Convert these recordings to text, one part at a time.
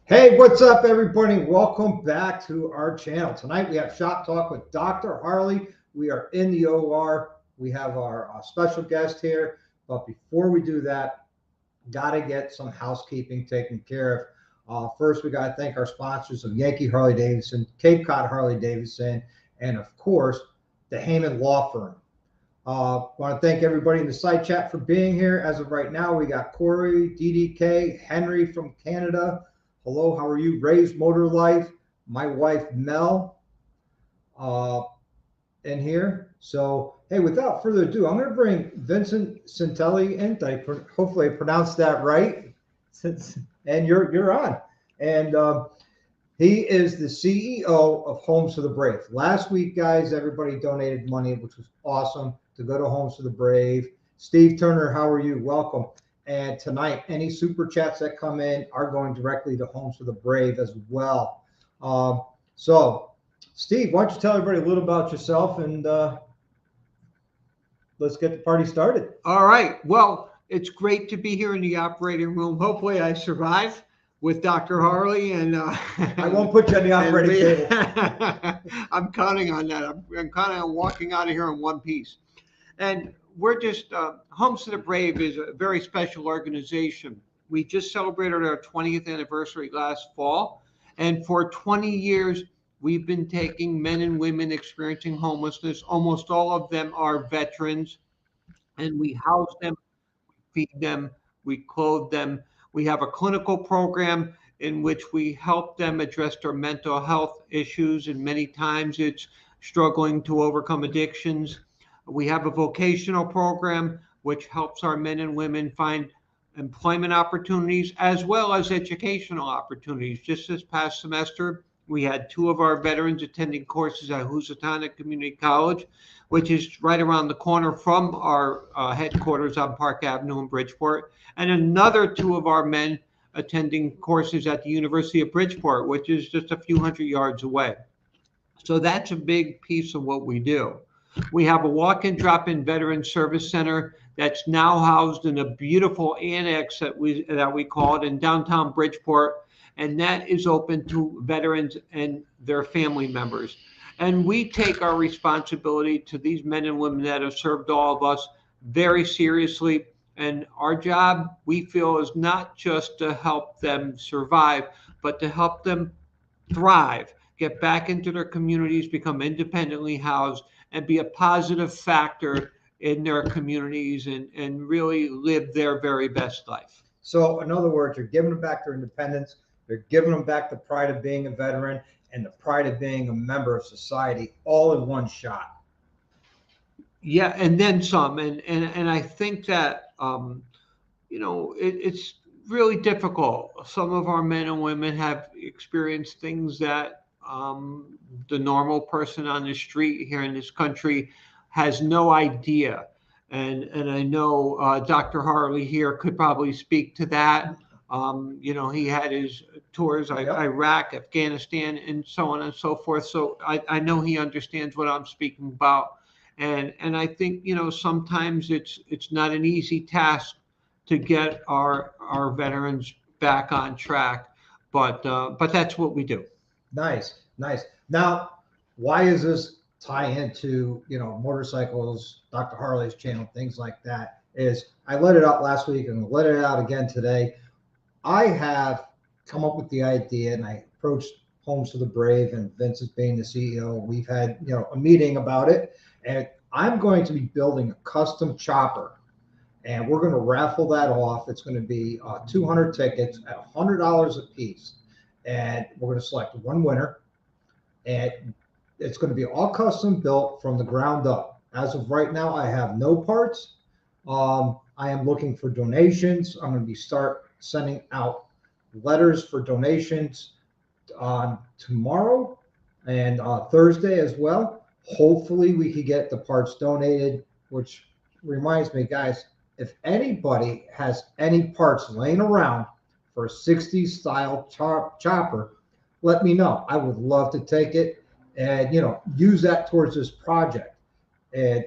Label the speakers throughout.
Speaker 1: Hey, what's up, everybody? Welcome back to our channel. Tonight we have Shop Talk with Dr. Harley. We are in the OR. We have our special guest here. But before we do that, got to get some housekeeping taken care of. First, we got to thank our sponsors of Yankee Harley Davidson, Cape Cod Harley Davidson, and of course, the Heyman Law Firm. Want to thank everybody in the side chat for being here. As of right now, we got Corey, DDK, Henry from Canada. Hello, how are you? Ray's Motor Life, my wife Mel, uh, in here. So, hey, without further ado, I'm going to bring Vincent Santilli in. Hopefully, I pronounced that right. And you're on. And he is the CEO of Homes for the Brave. Last week, guys, everybody donated money, which was awesome, to go to Homes for the Brave. Steve Turner, how are you? Welcome. And tonight, any super chats that come in are going directly to Homes for the Brave as well. So, Steve, why don't you tell everybody a little about yourself and let's get the party started.
Speaker 2: All right. Well, it's great to be here in the operating room. Hopefully, I survive with Dr. Harley, and
Speaker 1: I won't put you on the operating table.
Speaker 2: I'm counting on that. I'm counting on walking out of here in one piece. And we're just Homes to the Brave is a very special organization. We just celebrated our 20th anniversary last fall, and for 20 years we've been taking men and women experiencing homelessness. Almost all of them are veterans, and we house them, feed them, we clothe them. We have a clinical program in which we help them address their mental health issues, and many times it's struggling to overcome addictions. We have a vocational program which helps our men and women find employment opportunities as well as educational opportunities. Just this past semester, we had two of our veterans attending courses at Housatonic Community College, which is right around the corner from our headquarters on Park Avenue in Bridgeport, and another two of our men attending courses at the University of Bridgeport, which is just a few hundred yards away. So that's a big piece of what we do. We have a walk-in, drop-in veteran service center that's now housed in a beautiful annex that we call it in downtown Bridgeport, and that is open to veterans and their family members. And we take our responsibility to these men and women that have served all of us very seriously. And our job, we feel, is not just to help them survive, but to help them thrive, get back into their communities, become independently housed, and be a positive factor in their communities and really live their very best life.
Speaker 1: So, in other words, you're giving them back their independence, you're giving them back the pride of being a veteran and the pride of being a member of society all in one shot.
Speaker 2: Yeah, and then some. And I think that, it's really difficult. Some of our men and women have experienced things that the normal person on the street here in this country has no idea. And I know Dr. Harley here could probably speak to that. He had his tours,
Speaker 1: Yep.
Speaker 2: Iraq, Afghanistan, and so on and so forth. So I know he understands what I'm speaking about. And I think, sometimes it's not an easy task to get our veterans back on track, but that's what we do.
Speaker 1: Nice, nice. Now, why is this tie into motorcycles, Dr. Harley's channel, things like that? Is I let it out last week and let it out again today. I have come up with the idea, and I approached Homes for the Brave and Vincent being the CEO. We've had a meeting about it, and I'm going to be building a custom chopper, and we're going to raffle that off. It's going to be 200 tickets at $100 a piece, and we're going to select one winner, and it's going to be all custom built from the ground up. As of right now, I have no parts. I am looking for donations. I'm going to start sending out letters for donations on tomorrow and Thursday as well. Hopefully, we could get the parts donated, which reminds me, guys, if anybody has any parts laying around for a 60s style chopper, let me know. I would love to take it and use that towards this project. And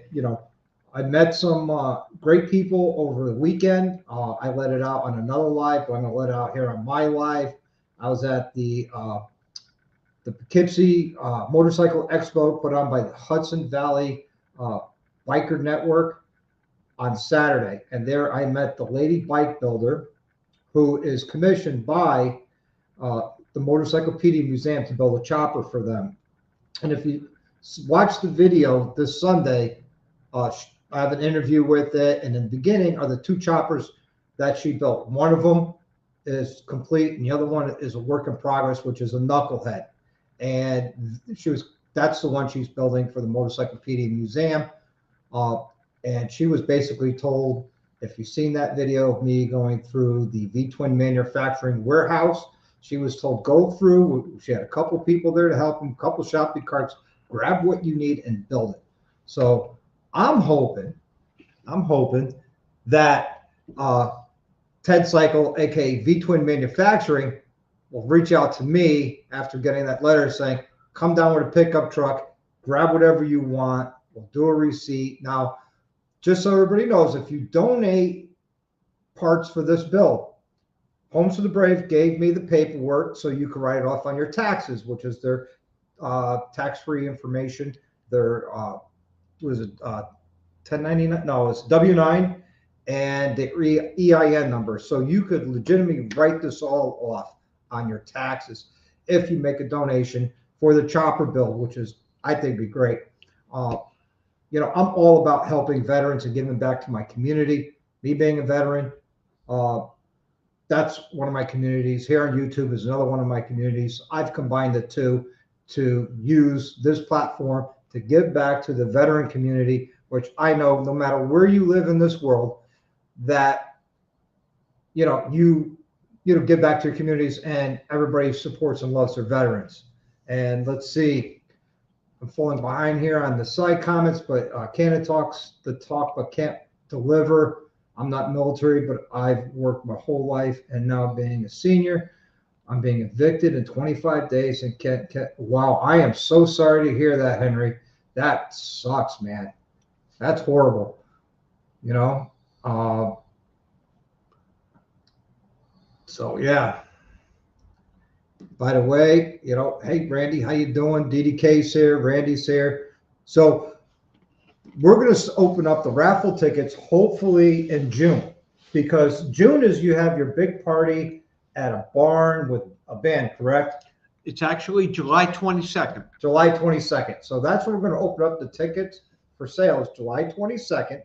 Speaker 1: I met some great people over the weekend. I let it out on another live, but I'm going to let it out here on my live. I was at the Poughkeepsie Motorcycle Expo put on by the Hudson Valley uh, Biker Network on Saturday. And there I met the lady bike builder who is commissioned by the Motorcyclopedia Museum to build a chopper for them. And if you watch the video this Sunday, I have an interview with it. And in the beginning are the two choppers that she built. One of them is complete, and the other one is a work in progress, which is a knucklehead. And that's the one she's building for the Motorcyclopedia Museum. And she was basically told, if you've seen that video of me going through the V-twin manufacturing warehouse, she was told, go through. She had a couple people there to help them, a couple shopping carts, grab what you need and build it. So I'm hoping that Ted Cycle, aka V-twin manufacturing, will reach out to me after getting that letter saying, come down with a pickup truck, grab whatever you want, we'll do a receipt. Now, just so everybody knows, if you donate parts for this build, Homes of the Brave gave me the paperwork so you can write it off on your taxes, which is their tax-free information. Their, was it 1099? No, it's W-9 and the EIN number. So you could legitimately write this all off on your taxes if you make a donation for the chopper build, which is, I think, be great. You know, I'm all about helping veterans and giving back to my community. Me being a veteran, that's one of my communities. Here on YouTube is another one of my communities. I've combined the two to use this platform to give back to the veteran community, which I know no matter where you live in this world, that, you know, you give back to your communities, and everybody supports and loves their veterans. And let's see, I'm falling behind here on the side comments, but Canada talks the talk but can't deliver. I'm not military, but I've worked my whole life, and now being a senior, I'm being evicted in 25 days and can't. Wow, I am so sorry to hear that, Henry. That sucks, man. That's horrible. You know. So yeah. By the way, you know, hey Randy, how you doing? DDK's here, Randy's here. So we're going to open up the raffle tickets hopefully in June, because June is you have your big party at a barn with a band, correct?
Speaker 2: It's actually July 22nd.
Speaker 1: July 22nd. So that's when we're going to open up the tickets for sales, July 22nd.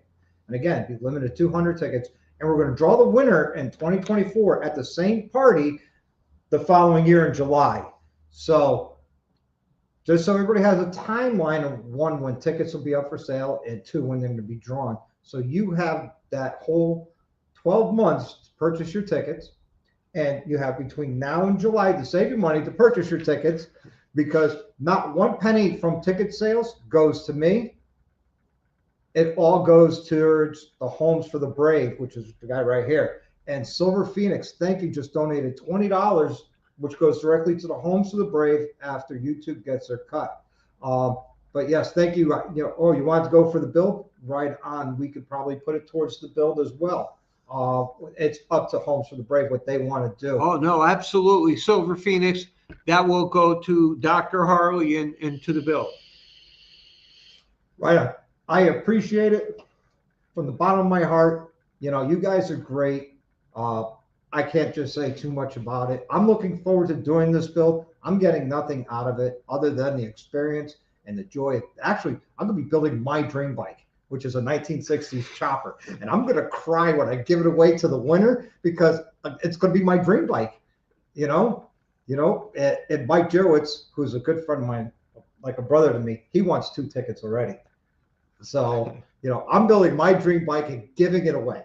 Speaker 1: And again, be limited to 200 tickets. And we're going to draw the winner in 2024 at the same party the following year in July. So just so everybody has a timeline of one, when tickets will be up for sale, and two, when they're going to be drawn. So you have that whole 12 months to purchase your tickets, and you have between now and July to save your money to purchase your tickets, because not one penny from ticket sales goes to me. It all goes towards the Homes for the Brave, which is the guy right here. And Silver Phoenix, thank you, just donated $20, which goes directly to the Homes for the Brave after YouTube gets their cut. But yes, thank you. You know, oh, you wanted to go for the build? Right on. We could probably put it towards the build as well. It's up to Homes for the Brave what they want to do.
Speaker 2: Oh, no, absolutely. Silver Phoenix, that will go to Dr. Harley and to the build.
Speaker 1: Right on. I appreciate it from the bottom of my heart. You know, you guys are great. I can't just say too much about it. I'm looking forward to doing this build. I'm getting nothing out of it other than the experience and the joy. Actually, I'm going to be building my dream bike, which is a 1960s chopper. And I'm going to cry when I give it away to the winner, because it's going to be my dream bike. You know, and Mike Jowitz, who's a good friend of mine, like a brother to me, he wants 2 tickets already. So, you know, I'm building my dream bike and giving it away.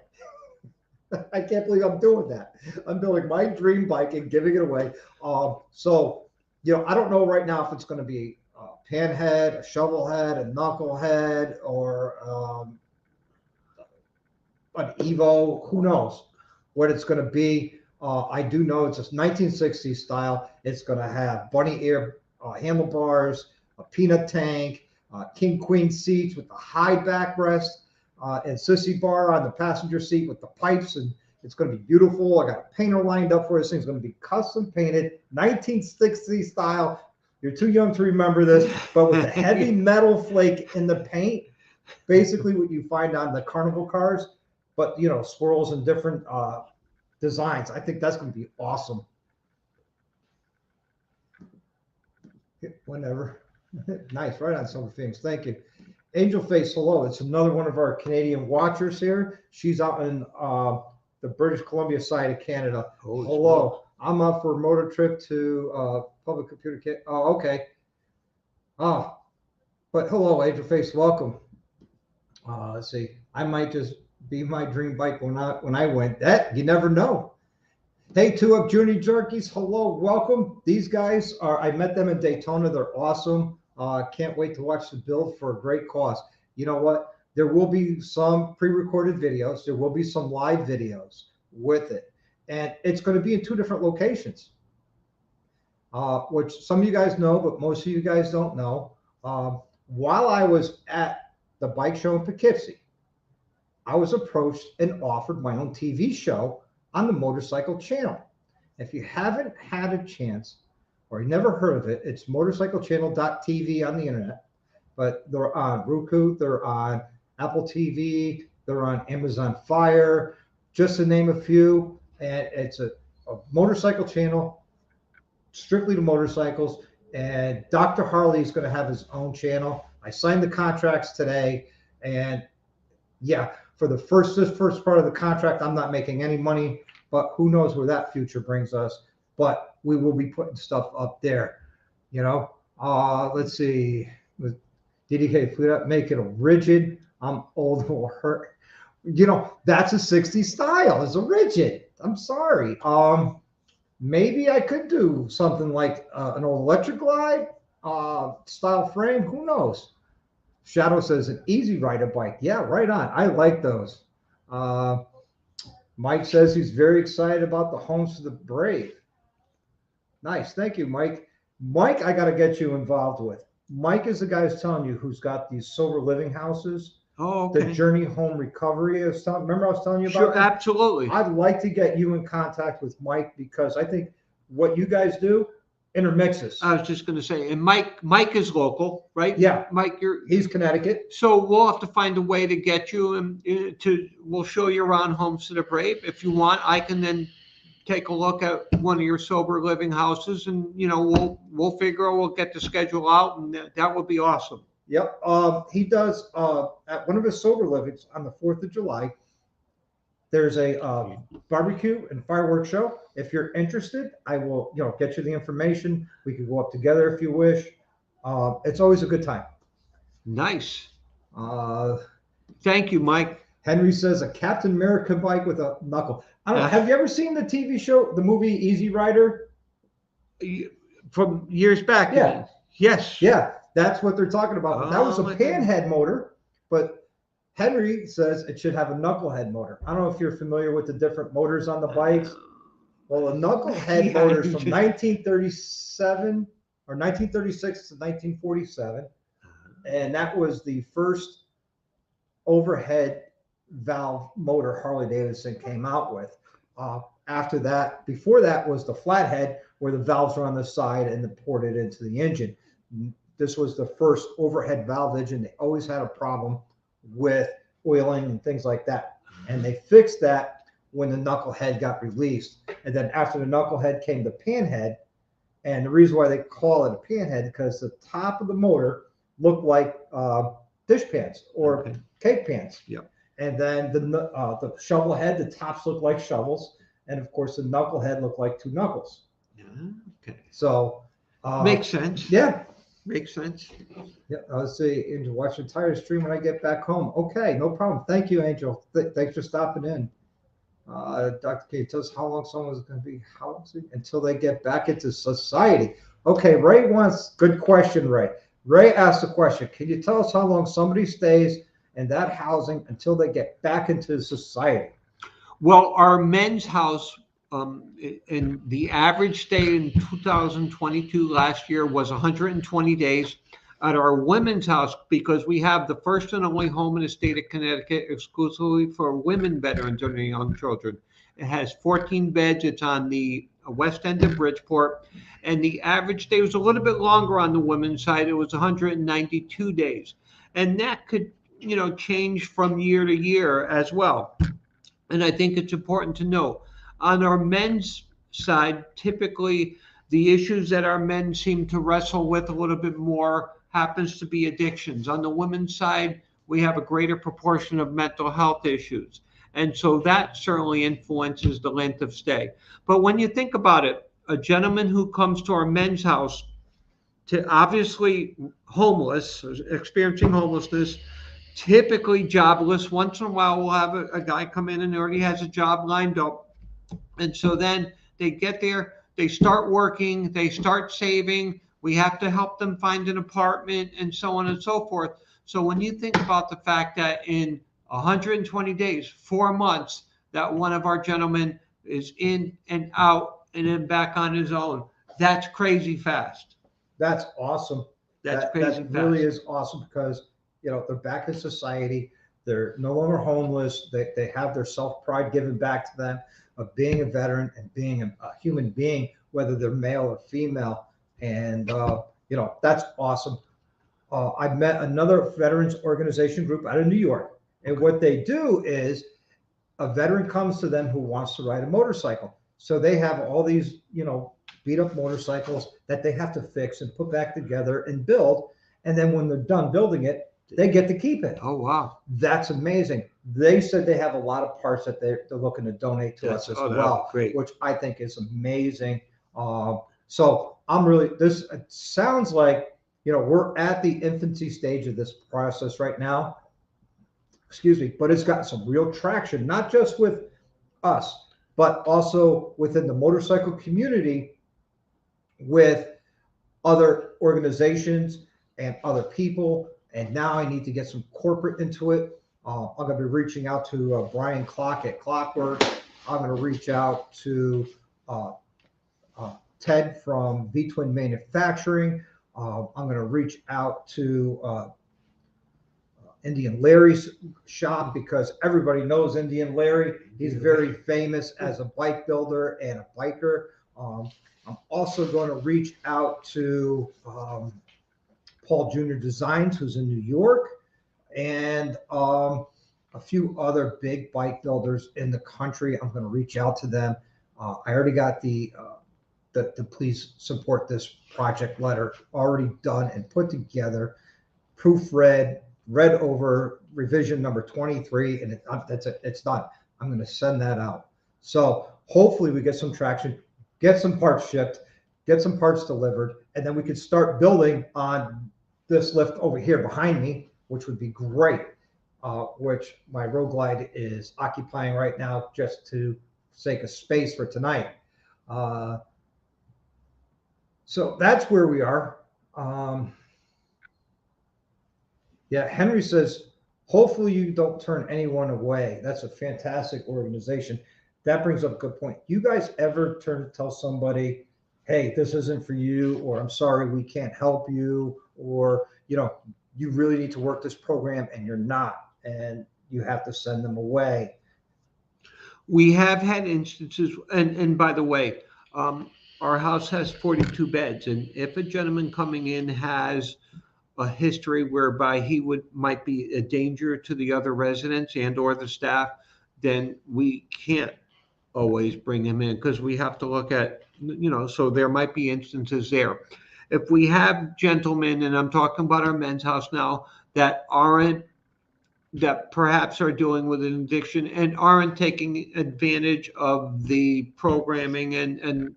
Speaker 1: I can't believe I'm doing that. I'm building my dream bike and giving it away. So, you know, I don't know right now if it's going to be a panhead, a shovel head, a knucklehead, or an Evo. Who knows what it's going to be? I do know it's a 1960s style. It's going to have bunny ear handlebars, a peanut tank, king queen seats with the high backrest, and sissy bar on the passenger seat with the pipes, and It's going to be beautiful. I got a painter lined up for this thing. It's going to be custom painted, 1960 style. You're too young to remember this, but with the heavy metal flake in the paint, basically what you find on the carnival cars, but you know, swirls and different designs. I think that's going to be awesome. Whenever. Nice, right on Silver Things. Thank you. Angel Face, hello. It's another one of our Canadian watchers here. She's out in the British Columbia side of Canada.
Speaker 2: Oh,
Speaker 1: hello. I'm up for a motor trip to public computer kit. Oh, okay. Oh, but hello, Angel Face. Welcome. Let's see. I might just be my dream bike when I went. That you never know. Hey, 2 Up Junior Jerkies, hello, welcome. These guys are, I met them in Daytona. They're awesome. Can't wait to watch the build for a great cause. You know what? There will be some pre-recorded videos. There will be some live videos with it. And it's going to be in 2 different locations, which some of you guys know, but most of you guys don't know. While I was at the bike show in Poughkeepsie, I was approached and offered my own TV show on the Motorcycle Channel. If you haven't had a chance or you never heard of it, it's motorcyclechannel.tv on the internet, but they're on Roku, they're on Apple TV, they're on Amazon Fire, just to name a few. And it's a motorcycle channel strictly to motorcycles. And Dr. Harley is going to have his own channel. I signed the contracts today, and yeah, for this first part of the contract, I'm not making any money, but who knows where that future brings us. But we will be putting stuff up there, you know. Let's see. DDK, make it a rigid. I'm old and will hurt. You know, that's a 60s style. It's a rigid. I'm sorry. Maybe I could do something like an old electric glide style frame. Who knows? Shadow says an easy rider bike. Yeah, right on. I like those. Mike says he's very excited about the Homes to the Brave. Nice. Thank you, Mike. Mike, I got to get you involved with. Mike is the guy who's telling you who's got these sober living houses.
Speaker 2: Oh, okay.
Speaker 1: The Journey Home Recovery. Remember I was telling you about
Speaker 2: Sure,
Speaker 1: that?
Speaker 2: absolutely.
Speaker 1: I'd like to get you in contact with Mike because I think what you guys do intermixes.
Speaker 2: I was just going to say, and Mike is local, right?
Speaker 1: Yeah.
Speaker 2: Mike,
Speaker 1: He's Connecticut.
Speaker 2: So we'll have to find a way to get you and we'll show you around Homes to the Brave. If you want, I can then take a look at one of your sober living houses, and you know, we'll figure we'll get the schedule out, and that would be awesome.
Speaker 1: Yep. He does at one of his sober livings on the 4th of July. There's a barbecue and fireworks show. If you're interested, I will, you know, get you the information. We could go up together if you wish. It's always a good time.
Speaker 2: Nice. Thank you, Mike.
Speaker 1: Henry says a Captain America bike with a knuckle. I don't know. Have you ever seen the TV show, the movie Easy Rider?
Speaker 2: From years back?
Speaker 1: Yeah.
Speaker 2: Yes.
Speaker 1: Yeah, that's what they're talking about. But that was a panhead motor, but Henry says it should have a knucklehead motor. I don't know if you're familiar with the different motors on the bikes. Well, a knucklehead motor is from 1937 or 1936 to 1947. And that was the first overhead valve motor Harley Davidson came out with. After that, before that was the flathead where the valves were on the side and then ported into the engine. This was the first overhead valve engine. They always had a problem with oiling and things like that. And they fixed that when the knucklehead got released. And then after the knucklehead came the panhead. And the reason why they call it a panhead, because the top of the motor looked like dish pans or cake pans.
Speaker 2: Yep.
Speaker 1: And then the shovel head, the tops looked like shovels. And of course, the knucklehead looked like 2 knuckles.
Speaker 2: Okay.
Speaker 1: So
Speaker 2: makes sense.
Speaker 1: Yeah.
Speaker 2: Makes sense.
Speaker 1: Yeah, I'll say Angel, watch the entire stream when I get back home. Okay, no problem. Thank you, Angel. Thanks for stopping in. Dr. K, tell us how long someone's going to be housing until they get back into society. Okay, Ray wants, good question, Ray. Ray asked a question. Can you tell us how long somebody stays in that housing until they get back into society?
Speaker 2: Well, our men's house, and the average stay in 2022 last year was 120 days. At our women's house, because we have the first and only home in the state of Connecticut exclusively for women veterans and young children, It has 14 beds. It's on the west end of Bridgeport. And the average stay was a little bit longer on the women's side. It was 192 days. And that could, change from year to year as well. And I think it's important to know on our men's side, typically the issues that our men seem to wrestle with a little bit more happens to be addictions. On the women's side, we have a greater proportion of mental health issues. And so that certainly influences the length of stay. But when you think about it, a gentleman who comes to our men's house to obviously homeless, experiencing homelessness, typically jobless. Once in a while, we'll have a guy come in and already has a job lined up. And so then they get there, they start working, they start saving. We have to help them find an apartment and so on and so forth. So when you think about the fact that in 120 days, 4 months, that one of our gentlemen is in and out and then back on his own, that's crazy fast.
Speaker 1: That's awesome.
Speaker 2: That's crazy
Speaker 1: That
Speaker 2: fast.
Speaker 1: really is awesome because, they're back in society. They're no longer homeless. They have their self-pride given back to them of being a veteran and being a human being, whether they're male or female. And, that's awesome. I met another veterans organization group out of New York. And what they do is a veteran comes to them who wants to ride a motorcycle. So they have all these, beat up motorcycles that they have to fix and put back together and build. And then when they're done building it, they get to keep it.
Speaker 2: Oh, wow.
Speaker 1: That's amazing. They said they have a lot of parts that they're looking to donate to us as well,
Speaker 2: great.
Speaker 1: which I think is amazing. So this it sounds like, we're at the infancy stage of this process right now. Excuse me, but it's got some real traction, not just with us, but also within the motorcycle community with other organizations and other people. And now I need to get some corporate into it. I'm going to be reaching out to Brian Clock at Clockwork. I'm going to reach out to Ted from V-Twin Manufacturing. I'm going to reach out to Indian Larry's shop because everybody knows Indian Larry. He's very famous as a bike builder and a biker. I'm also going to reach out to Paul Jr. Designs, who's in New York, and a few other big bike builders in the country. I'm going to reach out to them. I already got the please support this project letter already done and put together, proofread, read over, revision number 23, and it's done. I'm going to send that out. So hopefully we get some traction, get some parts shipped, get some parts delivered, and then we could start building on this lift over here behind me, which would be great, which my Road Glide is occupying right now just to sake of space for tonight. So that's where we are. Yeah, Henry says, hopefully you don't turn anyone away. That's a fantastic organization. That brings up a good point. You guys ever tell somebody, hey, this isn't for you, or I'm sorry, we can't help you, or, you really need to work this program and you're not, and you have to send them away?
Speaker 2: We have had instances, and by the way, our house has 42 beds, and if a gentleman coming in has a history whereby he might be a danger to the other residents and or the staff, then we can't always bring him in because we have to look at, so there might be instances there. If we have gentlemen, and I'm talking about our men's house now, that perhaps are dealing with an addiction and aren't taking advantage of the programming and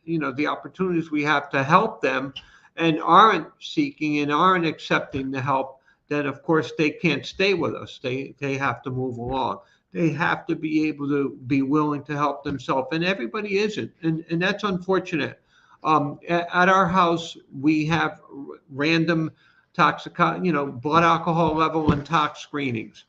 Speaker 2: the opportunities we have to help them, and aren't seeking and aren't accepting the help, then of course they can't stay with us. They have to move along. They have to be able to be willing to help themselves, and everybody isn't, and that's unfortunate. At our house, we have random blood alcohol level and tox screenings,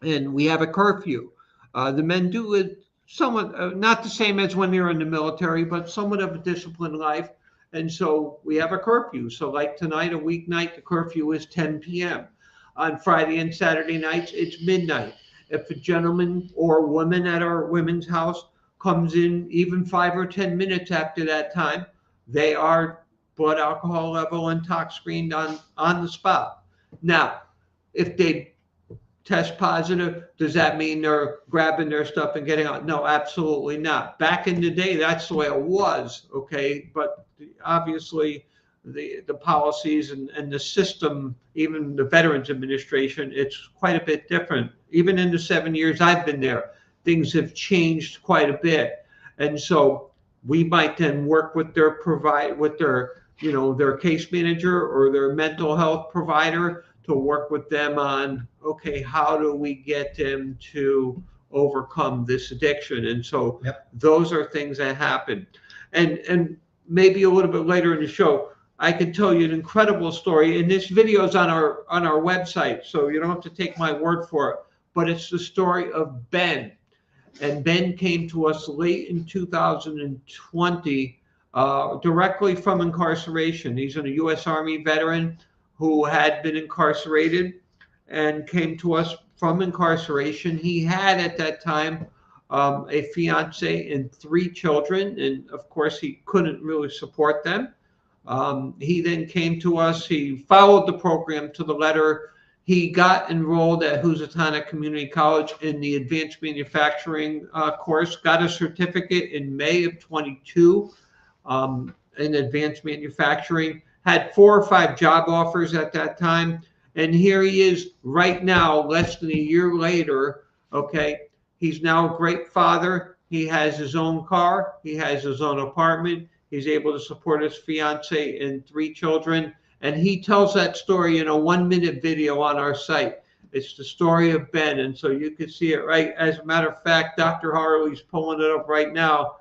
Speaker 2: and we have a curfew. The men do it somewhat, not the same as when they're in the military, but somewhat of a disciplined life. And so we have a curfew. So like tonight, a weeknight, the curfew is 10 p.m. On Friday and Saturday nights, it's midnight. if a gentleman or woman at our women's house comes in even 5 or 10 minutes after that time, they are blood alcohol level and tox screened on the spot. Now, if they test positive, does that mean they're grabbing their stuff and getting out? No, absolutely not. Back in the day, that's the way it was, okay? But obviously, the policies and the system, even the Veterans Administration, it's quite a bit different. Even in the 7 years I've been there, things have changed quite a bit. And so we might then work with their case manager or their mental health provider to work with them on, okay, how do we get them to overcome this addiction? And so those are things that happen. And maybe a little bit later in the show, I can tell you an incredible story. And this video is on our website, so you don't have to take my word for it. But it's the story of Ben. And Ben came to us late in 2020, directly from incarceration. He's a U.S. Army veteran who had been incarcerated and came to us from incarceration. He had at that time a fiance and 3 children, and of course he couldn't really support them. He then came to us. He followed the program to the letter. He got enrolled at Housatonic Community College in the advanced manufacturing course, got a certificate in May of 22 in advanced manufacturing, had 4 or 5 job offers at that time. And here he is right now, less than a year later, okay? He's now a great father. He has his own car. He has his own apartment. He's able to support his fiance and 3 children. And he tells that story in a 1-minute video on our site. It's the story of Ben. And so you can see it right. As a matter of fact, Dr. Harley's pulling it up right now.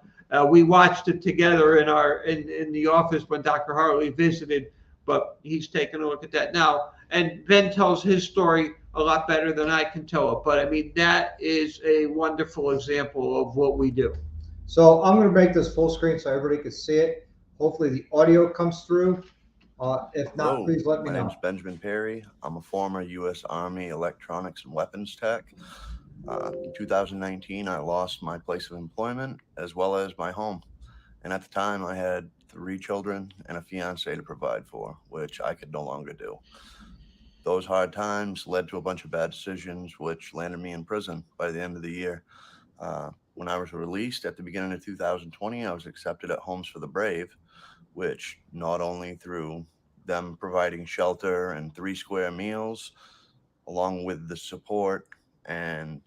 Speaker 2: We watched it together in the office when Dr. Harley visited, but he's taking a look at that now. And Ben tells his story a lot better than I can tell it. But I mean, that is a wonderful example of what we do.
Speaker 1: So I'm going to make this full screen so everybody can see it. Hopefully the audio comes through. If not,
Speaker 3: Hello,
Speaker 1: please let me
Speaker 3: my
Speaker 1: know.
Speaker 3: name's Benjamin Perry. I'm a former U.S. Army electronics and weapons tech. In 2019, I lost my place of employment as well as my home. And at the time, I had 3 children and a fiance to provide for, which I could no longer do. Those hard times led to a bunch of bad decisions, which landed me in prison by the end of the year. When I was released at the beginning of 2020, I was accepted at Homes for the Brave, which not only through them providing shelter and 3 square meals, along with the support and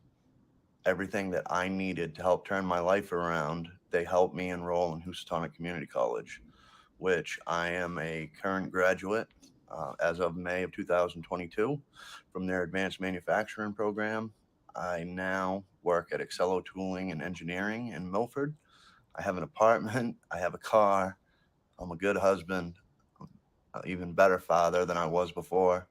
Speaker 3: everything that I needed to help turn my life around, they helped me enroll in Housatonic Community College, which I am a current graduate as of May of 2022 from their advanced manufacturing program. I now work at Excello Tooling and Engineering in Milford. I have an apartment, I have a car, I'm a good husband, an even better father than I was before,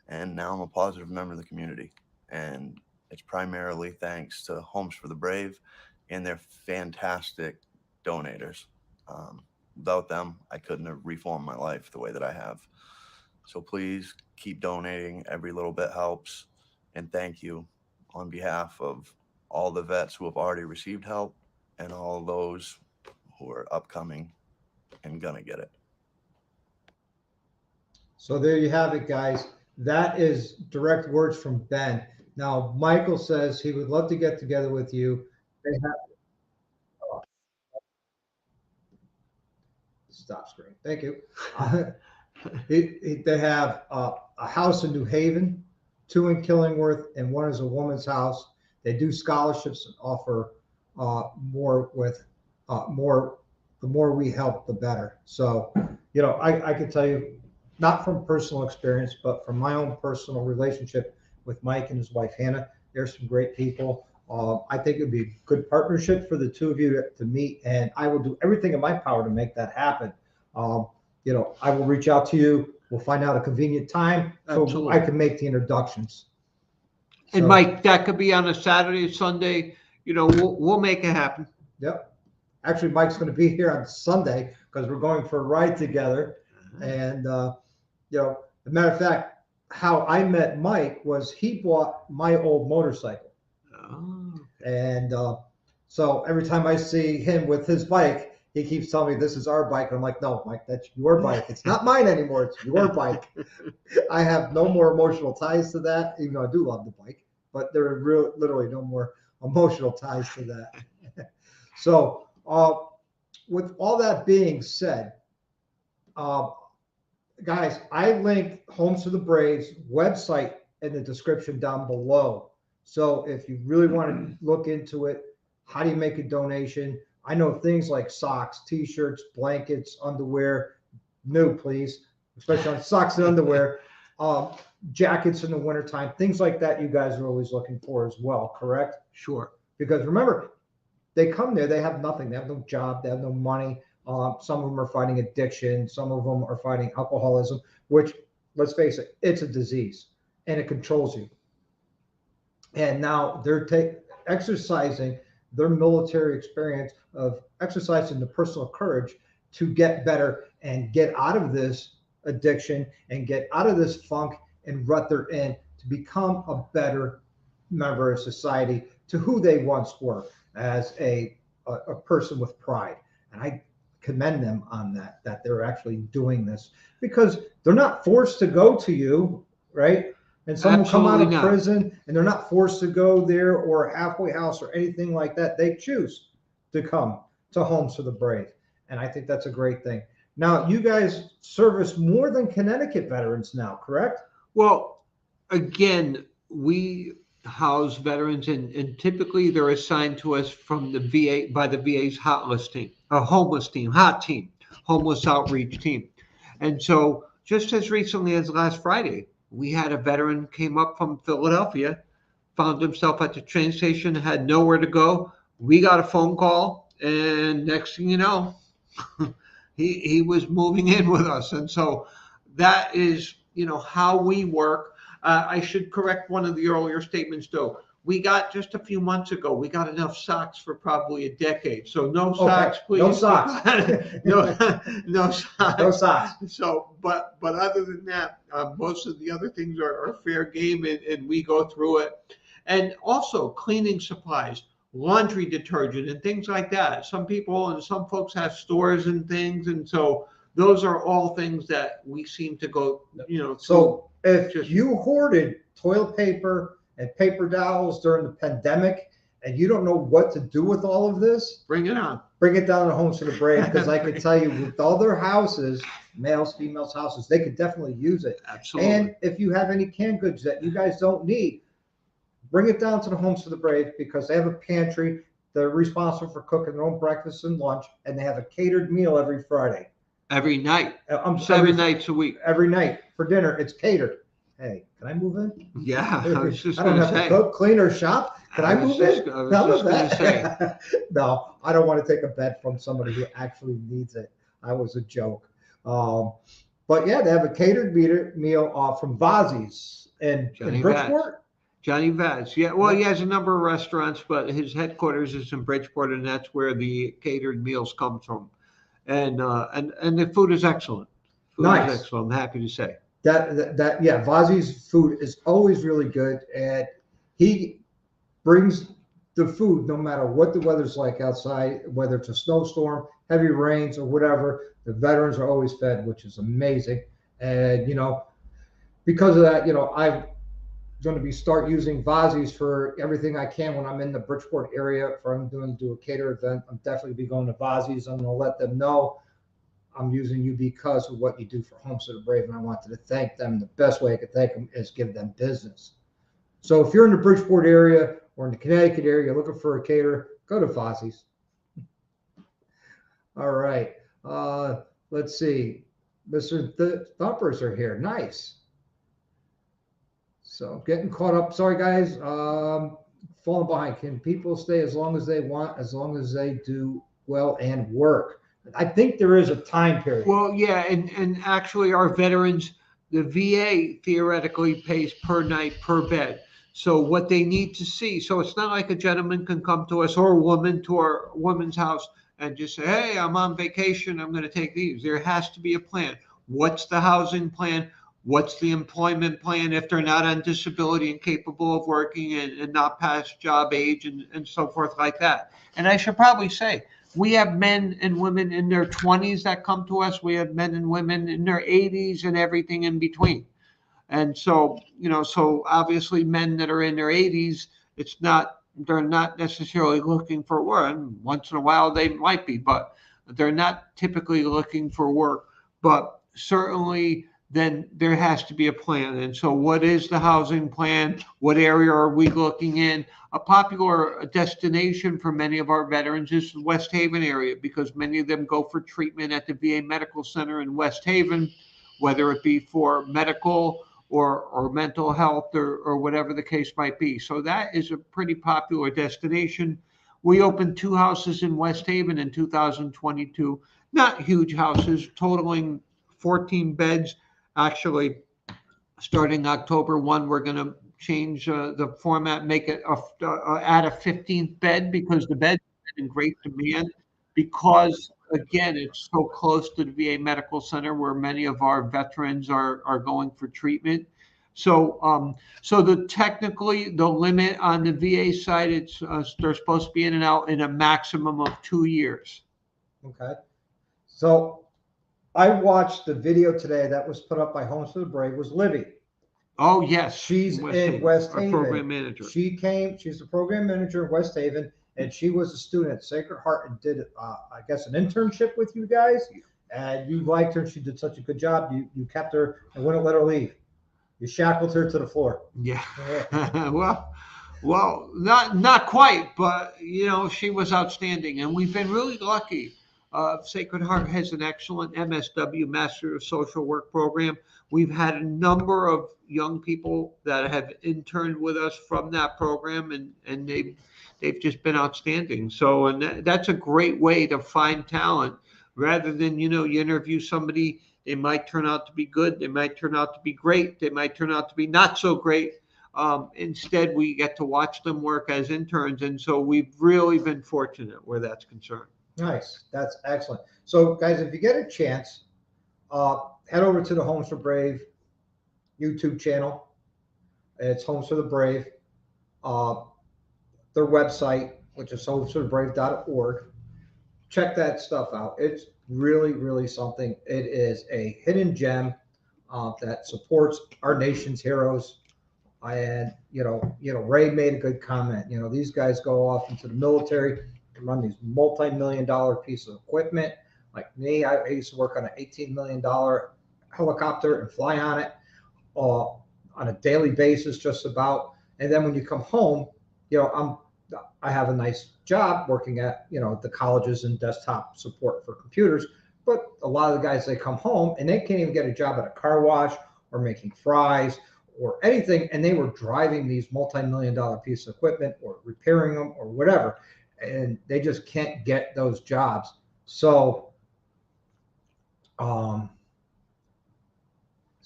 Speaker 3: and now I'm a positive member of the community. And it's primarily thanks to Homes for the Brave and their fantastic donators. Without them, I couldn't have reformed my life the way that I have. So please keep donating. Every little bit helps. And thank you on behalf of all the vets who have already received help and all those who are upcoming and gonna get it.
Speaker 1: So there you have it, guys. That is direct words from Ben. Now, Michael says he would love to get together with you. They have stop screen. Thank you. They have a house in New Haven, 2 in Killingworth, and 1 is a woman's house. They do scholarships and offer more with more. The more we help, the better. So, you know, I can tell you, not from personal experience, but from my own personal relationship with Mike and his wife Hannah. They're some great people. I think it would be a good partnership for the 2 of you to meet, and I will do everything in my power to make that happen. You know, I will reach out to you. We'll find out a convenient time so
Speaker 2: Absolutely.
Speaker 1: I can make the introductions.
Speaker 2: And
Speaker 1: So,
Speaker 2: Mike, that could be on a Saturday, Sunday. You know, we'll make it happen.
Speaker 1: Yep. Actually, Mike's going to be here on Sunday because we're going for a ride together. And, you know, as a matter of fact, how I met Mike was he bought my old motorcycle.
Speaker 2: Oh,
Speaker 1: And so every time I see him with his bike, he keeps telling me this is our bike. And I'm like, no, Mike, that's your bike. It's not mine anymore. It's your bike. I have no more emotional ties to that, even though I do love the bike, but there are literally no more emotional ties to that. So with all that being said, uh, guys, I linked Homes to the Braves website in the description down below. So if you really want to look into it, how do you make a donation? I know things like socks, t-shirts, blankets, underwear, new please, especially on socks and underwear, jackets in the wintertime, things like that you guys are always looking for as well, correct?
Speaker 2: sure.
Speaker 1: Because remember, they come there, they have nothing, they have no job, they have no money. Some of them are fighting addiction, some of them are fighting alcoholism, which, let's face it, it's a disease and it controls you. And now they're exercising their military experience of exercising the personal courage to get better and get out of this addiction and get out of this funk and rut they're in to become a better member of society to who they once were as a person with pride. And I commend them on that they're actually doing this because they're not forced to go to you, right? And some will come out of prison and they're not forced to go there or a halfway house or anything like that. They choose to come to Homes for the Brave. And I think that's a great thing. Now, you guys service more than Connecticut veterans now, correct?
Speaker 2: Well, again, we house veterans and typically they're assigned to us from the VA by the VA's homeless team, hot team, homeless outreach team. And so just as recently as last Friday, we had a veteran came up from Philadelphia, found himself at the train station, had nowhere to go. We got a phone call, and next thing you know, he was moving in with us. And so that is, how we work. I should correct one of the earlier statements, though. We got just a few months ago, we got enough socks for probably a decade. So no socks, please.
Speaker 1: No socks.
Speaker 2: no socks.
Speaker 1: No socks.
Speaker 2: So, but other than that, most of the other things are fair game, and we go through it. And also cleaning supplies, laundry detergent, and things like that. Some people and some folks have stores and things, and so those are all things that we seem to go,
Speaker 1: So if you hoarded toilet paper and paper towels during the pandemic, and you don't know what to do with all of this,
Speaker 2: bring it on.
Speaker 1: Bring it down to Homes for the Brave, because I can tell you, with all their houses, males, females houses, they could definitely use it.
Speaker 2: Absolutely.
Speaker 1: And if you have any canned goods that you guys don't need, bring it down to the Homes for the Brave, because they have a pantry. They're responsible for cooking their own breakfast and lunch, and they have a catered meal every Friday.
Speaker 2: Every night.
Speaker 1: 7
Speaker 2: nights a week.
Speaker 1: Every night for dinner, it's catered. Hey, can I move in?
Speaker 2: Yeah, I was just
Speaker 1: I don't have to cook, clean, or shop. Can I move in?
Speaker 2: I was just going to say.
Speaker 1: No, I don't want to take a bed from somebody who actually needs it. I was a joke. But yeah, they have a catered meal from Vazzi's in Bridgeport.
Speaker 2: Johnny Vaz. Yeah, well, he has a number of restaurants, but his headquarters is in Bridgeport, and that's where the catered meals come from. And the food is excellent.
Speaker 1: Nice.
Speaker 2: Is excellent, I'm happy to say.
Speaker 1: Yeah, Vazzi's food is always really good, and he brings the food no matter what the weather's like outside, whether it's a snowstorm, heavy rains, or whatever. The veterans are always fed, which is amazing. And because of that, I'm going to start using Vazzi's for everything I can when I'm in the Bridgeport area. If I'm going to do a cater event, I'm definitely be going to Vazzi's. I'm going to let them know I'm using you because of what you do for Homes for the Brave, and I wanted to thank them. The best way I could thank them is give them business. So if you're in the Bridgeport area or in the Connecticut area, looking for a caterer, go to Vazzi's. All right. Let's see. Mr. Thumpers are here. Nice. So getting caught up. Sorry, guys. Falling behind. Can people stay as long as they want, as long as they do well and work? I think there is a time period.
Speaker 2: Well, yeah, and actually our veterans, the VA theoretically pays per night, per bed. So what they need to see, so it's not like a gentleman can come to us or a woman to our woman's house and just say, hey, I'm on vacation, I'm going to take these. There has to be a plan. What's the housing plan? What's the employment plan if they're not on disability and capable of working and not past job age and so forth like that. And I should probably say, we have men and women in their 20s that come to us. We have men and women in their 80s and everything in between. And so, so obviously men that are in their 80s, they're not necessarily looking for work. Once in a while they might be, but they're not typically looking for work. But certainly then there has to be a plan. And so what is the housing plan? What area are we looking in? A popular destination for many of our veterans is the West Haven area, because many of them go for treatment at the VA Medical Center in West Haven, whether it be for medical or mental health or whatever the case might be. So that is a pretty popular destination. We opened 2 houses in West Haven in 2022, not huge houses, totaling 14 beds. Actually, starting October 1, we're going to change the format, make it add a 15th bed, because the bed's in great demand, because again, it's so close to the VA Medical Center where many of our veterans are going for treatment. So, technically the limit on the VA side, it's they're supposed to be in and out in a maximum of 2 years.
Speaker 1: Okay. So I watched the video today that was put up by Homes for the Brave. Was Libby.
Speaker 2: Oh yes,
Speaker 1: she's in West Haven.
Speaker 2: Program manager.
Speaker 1: She's the program manager in West Haven, and she was a student at Sacred Heart and did, I guess, an internship with you guys. And you liked her. She did such a good job. You kept her and wouldn't let her leave. You shackled her to the floor.
Speaker 2: Yeah. well, not quite, but she was outstanding, and we've been really lucky. Sacred Heart has an excellent MSW, Master of Social Work program. We've had a number of young people that have interned with us from that program, and they've just been outstanding. So, and that's a great way to find talent, rather than, you interview somebody, they might turn out to be good, they might turn out to be great, they might turn out to be not so great. Instead, we get to watch them work as interns, and so we've really been fortunate where that's concerned.
Speaker 1: Nice. That's excellent. So, guys, if you get a chance, head over to the Homes for Brave YouTube channel. It's Homes for the Brave. Their website, which is homesforthebrave.org. Check that stuff out. It's really, really something. It is a hidden gem that supports our nation's heroes. And Ray made a good comment. These guys go off into the military and run these multi-million-dollar pieces of equipment. Like me, I used to work on an $18 million helicopter and fly on it on a daily basis, just about. And then when you come home, I have a nice job working at, the colleges and desktop support for computers. But a lot of the guys, they come home and they can't even get a job at a car wash or making fries or anything. And they were driving these multi-million-dollar pieces of equipment or repairing them or whatever. And they just can't get those jobs. So,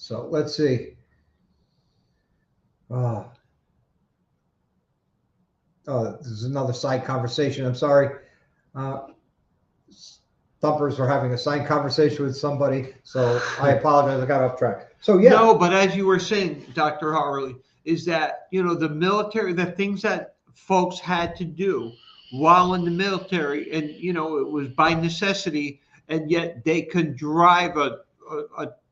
Speaker 1: let's see. This is another side conversation. I'm sorry. Thumpers were having a side conversation with somebody, so I apologize. I got off track. So yeah.
Speaker 2: No, but as you were saying, Dr. Harley, is that the military, the things that folks had to do while in the military, and it was by necessity, and yet they could drive a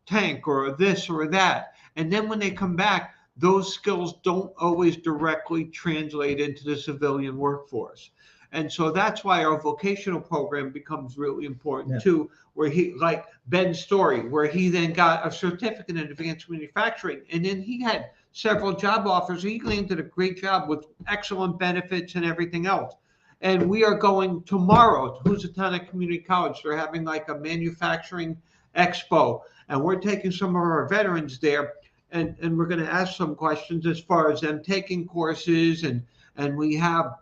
Speaker 2: tank or this or that, and then when they come back, those skills don't always directly translate into the civilian workforce. And so that's why our vocational program becomes really important too, where he, like Ben's story, where he then got a certificate in advanced manufacturing, and then he had several job offers. He landed a great job with excellent benefits and everything else. And we are going tomorrow to Housatonic Community College. They're having like a manufacturing expo, and we're taking some of our veterans there. And we're going to ask some questions as far as them taking courses. And we have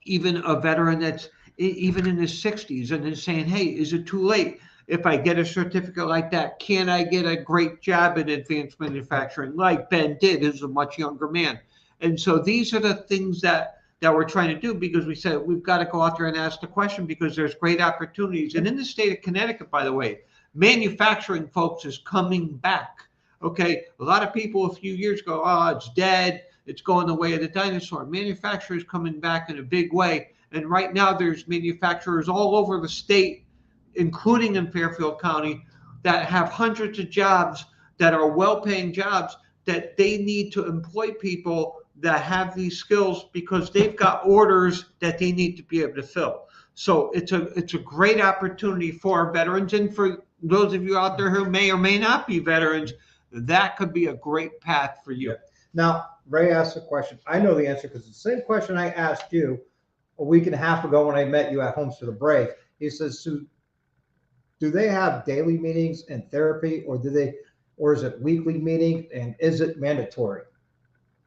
Speaker 2: even a veteran that's even in his 60s and is saying, hey, is it too late? If I get a certificate like that, can I get a great job in advanced manufacturing like Ben did, who's a much younger man? And so these are the things that we're trying to do, because we said we've got to go out there and ask the question, because there's great opportunities. And in the state of Connecticut, by the way, manufacturing, folks, is coming back. Okay, a lot of people a few years ago, oh, it's dead, it's going the way of the dinosaur. Manufacturers coming back in a big way, and right now there's manufacturers all over the state, including in Fairfield County, that have hundreds of jobs that are well-paying jobs that they need to employ people that have these skills because they've got orders that they need to be able to fill. So it's a great opportunity for our veterans, and for those of you out there who may or may not be veterans, that could be a great path for you.
Speaker 1: Yeah. Now, Ray asked a question. I know the answer because it's the same question I asked you a week and a half ago when I met you at Homes for the Brave. He says, "Sue, do they have daily meetings and therapy, or is it weekly meeting, and is it mandatory?"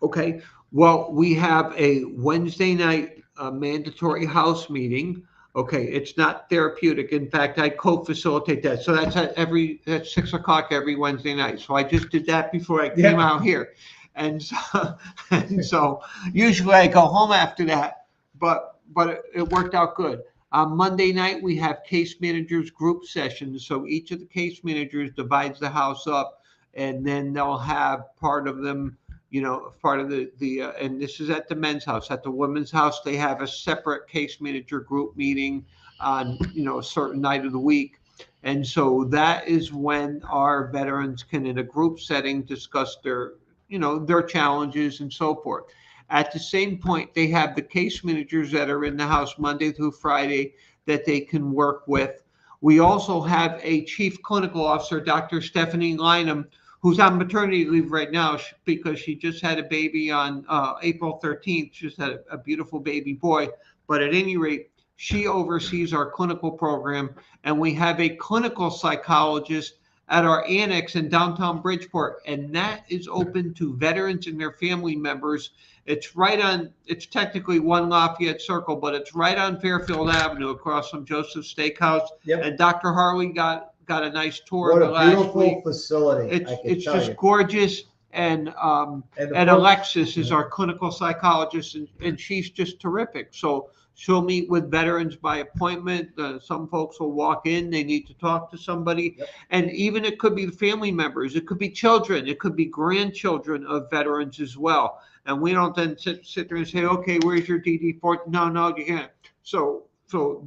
Speaker 2: Okay, well, we have a Wednesday night mandatory house meeting. Okay, it's not therapeutic. In fact, I co-facilitate that. So that's at 6 o'clock every Wednesday night. So I just did that before I came out here. And so usually I go home after that, but it worked out good. On Monday night, we have case managers group sessions. So each of the case managers divides the house up, and then they'll have part of them, part of and this is at the men's house. At the women's house, they have a separate case manager group meeting on, a certain night of the week. And so that is when our veterans can, in a group setting, discuss their challenges and so forth. At the same point, they have the case managers that are in the house Monday through Friday that they can work with. We also have a chief clinical officer, Dr. Stephanie Lynham, who's on maternity leave right now because she just had a baby on April 13th. She just had a beautiful baby boy. But at any rate, she oversees our clinical program, and we have a clinical psychologist at our annex in downtown Bridgeport, and that is open to veterans and their family members. It's technically 1 Lafayette Circle, but it's right on Fairfield Avenue across from Joseph's Steakhouse.
Speaker 1: Yep.
Speaker 2: And Dr. Harley got a nice tour
Speaker 1: What
Speaker 2: of
Speaker 1: a
Speaker 2: it last
Speaker 1: beautiful
Speaker 2: week.
Speaker 1: facility.
Speaker 2: It's just gorgeous. And Alexis is our clinical psychologist, and she's just terrific. So she'll meet with veterans by appointment. Some folks will walk in, they need to talk to somebody.
Speaker 1: Yep.
Speaker 2: And even it could be the family members, it could be children, it could be grandchildren of veterans as well. And we don't then sit there and say, okay, where's your DD-4? No, you can't. So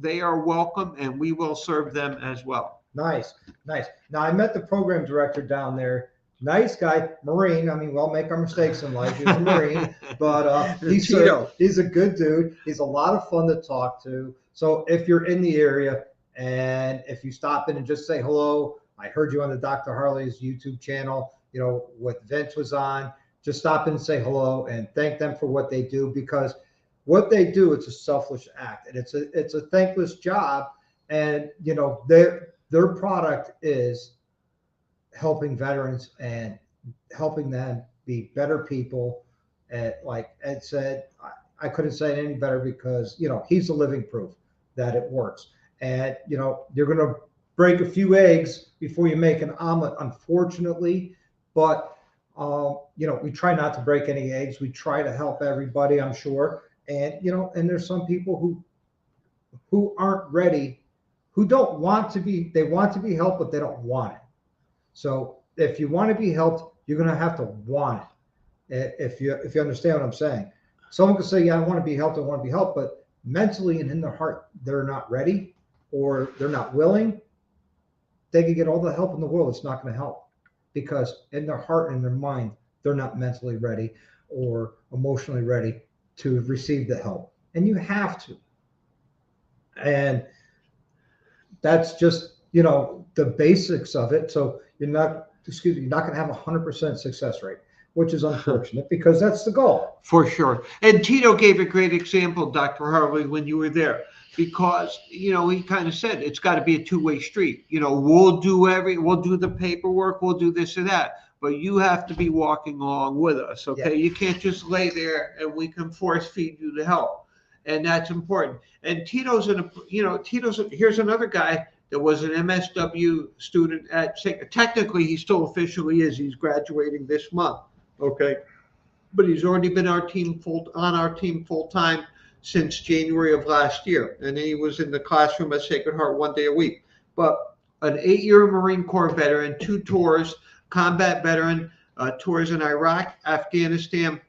Speaker 2: they are welcome, and we will serve them as well.
Speaker 1: Nice. Now, I met the program director down there. Nice guy, Marine. I mean, we all make our mistakes in life. He's a Marine, but he's a good dude. He's a lot of fun to talk to. So if you're in the area and if you stop in and just say hello, I heard you on the Dr. Harley's YouTube channel, what Vince was on, just stop in and say hello and thank them for what they do, because what they do, it's a selfless act, and it's a thankless job. And, their product is helping veterans and helping them be better people. And like Ed said, I couldn't say it any better, because, he's the living proof that it works. And, you're going to break a few eggs before you make an omelet, unfortunately. But, we try not to break any eggs. We try to help everybody, I'm sure. And, and there's some people who aren't ready, who don't want to be, they want to be helped, but they don't want it. So if you want to be helped, you're going to have to want it. If you understand what I'm saying. Someone could say, yeah, I want to be helped, but mentally and in their heart, they're not ready, or they're not willing. They could get all the help in the world. It's not going to help, because in their heart and their mind, they're not mentally ready or emotionally ready to receive the help. And you have to. And that's just, the basics of it. So you're not going to have 100% success rate, which is unfortunate, because that's the goal.
Speaker 2: For sure. And Tito gave a great example, Dr. Harley, when you were there, because, he kind of said it's got to be a two-way street. We'll do the paperwork, we'll do this or that, but you have to be walking along with us. Okay. Yeah. You can't just lay there and we can force feed you the help. And that's important. And here's another guy that was an MSW student at, technically he still officially is, he's graduating this month. Okay. But he's already been on our team full time since January of last year. And then he was in the classroom at Sacred Heart 1 day a week. But an 8-year Marine Corps veteran, 2 tours, combat veteran, tours in Iraq, Afghanistan,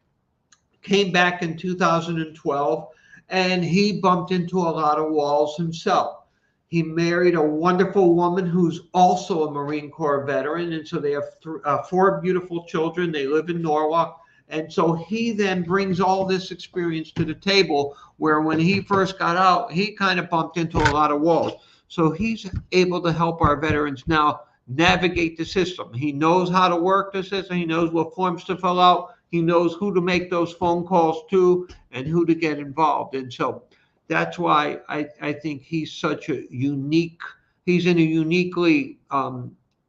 Speaker 2: came back in 2012, and he bumped into a lot of walls himself. He married a wonderful woman who's also a Marine Corps veteran, and so they have 4 beautiful children. They live in Norwalk. And so he then brings all this experience to the table, where when he first got out, he kind of bumped into a lot of walls. So he's able to help our veterans now navigate the system. He knows how to work the system. He knows what forms to fill out. He knows who to make those phone calls to and who to get involved. And so that's why I think he's he's in a uniquely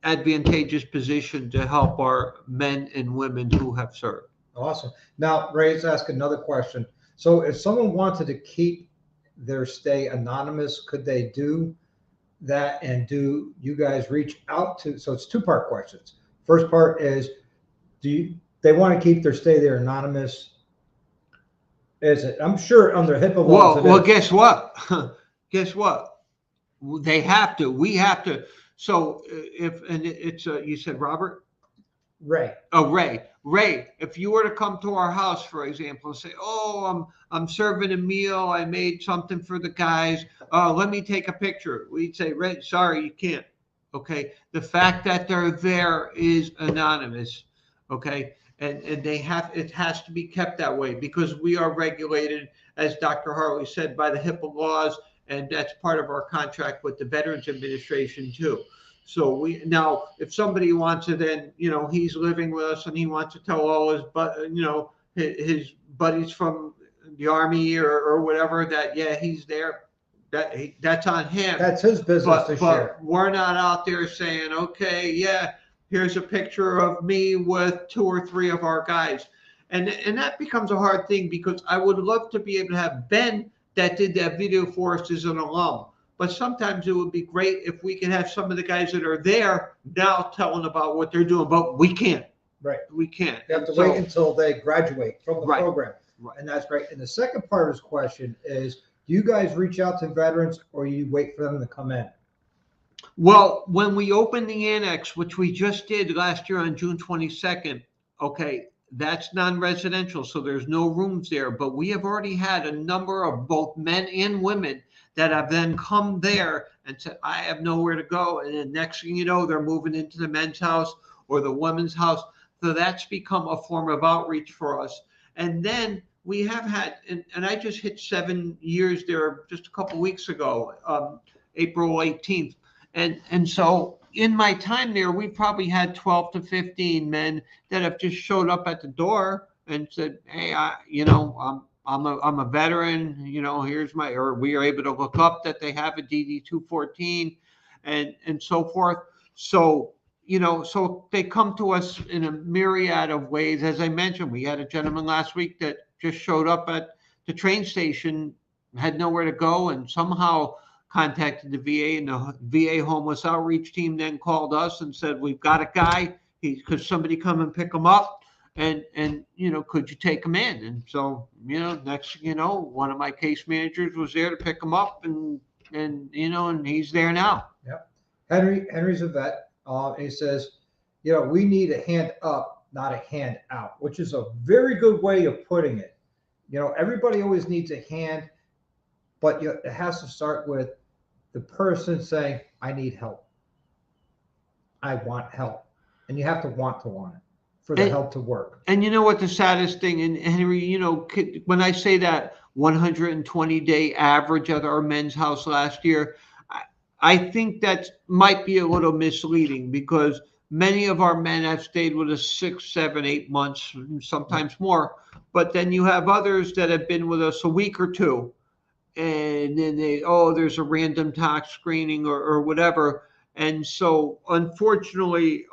Speaker 2: advantageous position to help our men and women who have served.
Speaker 1: Awesome. Now, Ray, let's ask another question. So if someone wanted to keep their stay anonymous, could they do that? And do you guys reach out to, so it's 2-part questions. First part is, they want to keep their stay there anonymous? Is it? I'm sure under HIPAA laws.
Speaker 2: Well, guess what? Guess what? They have to. We have to. So you said Robert?
Speaker 1: Ray.
Speaker 2: Oh, Ray, if you were to come to our house, for example, and say, "Oh, I'm serving a meal. I made something for the guys. Let me take a picture." We'd say, "Ray, sorry, you can't." Okay. The fact that they're there is anonymous. Okay. And it has to be kept that way, because we are regulated, as Dr. Harley said, by the HIPAA laws, and that's part of our contract with the Veterans Administration too. So now, if somebody wants to, then, he's living with us and he wants to tell all his buddies from the Army or whatever that, yeah, he's there, that's on him.
Speaker 1: That's his business to share.
Speaker 2: But we're not out there saying, okay, yeah, here's a picture of me with 2 or 3 of our guys. And that becomes a hard thing, because I would love to be able to have Ben, that did that video for us, as an alum. But sometimes it would be great if we can have some of the guys that are there now telling about what they're doing, but we can't.
Speaker 1: Right.
Speaker 2: We can't.
Speaker 1: You have to wait until they graduate from the program.
Speaker 2: Right.
Speaker 1: And that's great. And the second part of his question is, do you guys reach out to veterans, or you wait for them to come in?
Speaker 2: Well, when we opened the annex, which we just did last year on June 22nd, okay, that's non-residential, so there's no rooms there. But we have already had a number of both men and women that have then come there and said, I have nowhere to go. And then next thing you know, they're moving into the men's house or the women's house. So that's become a form of outreach for us. And then we have had, and I just hit 7 years there just a couple of weeks ago, April 18th. And so in my time there, we probably had 12 to 15 men that have just showed up at the door and said, hey, I'm a veteran, here's or we are able to look up that they have a DD 214 and so forth. So, so they come to us in a myriad of ways. As I mentioned, we had a gentleman last week that just showed up at the train station, had nowhere to go, and somehow contacted the VA, and the VA homeless outreach team then called us and said, we've got a guy, could somebody come and pick him up? And could you take him in? And so, next thing you know, one of my case managers was there to pick him up, and he's there now.
Speaker 1: Yep. Henry's a vet. He says, we need a hand up, not a hand out, which is a very good way of putting it. Everybody always needs a hand, but it has to start with the person saying, I need help. I want help. And you have to want it for the help to work. And
Speaker 2: you know what the saddest thing, and Henry, when I say that 120-day average at our men's house last year, I think that might be a little misleading, because many of our men have stayed with us 6, 7, 8 months, sometimes more. But then you have others that have been with us a week or two, and then there's a random tox screening or whatever. And so unfortunately,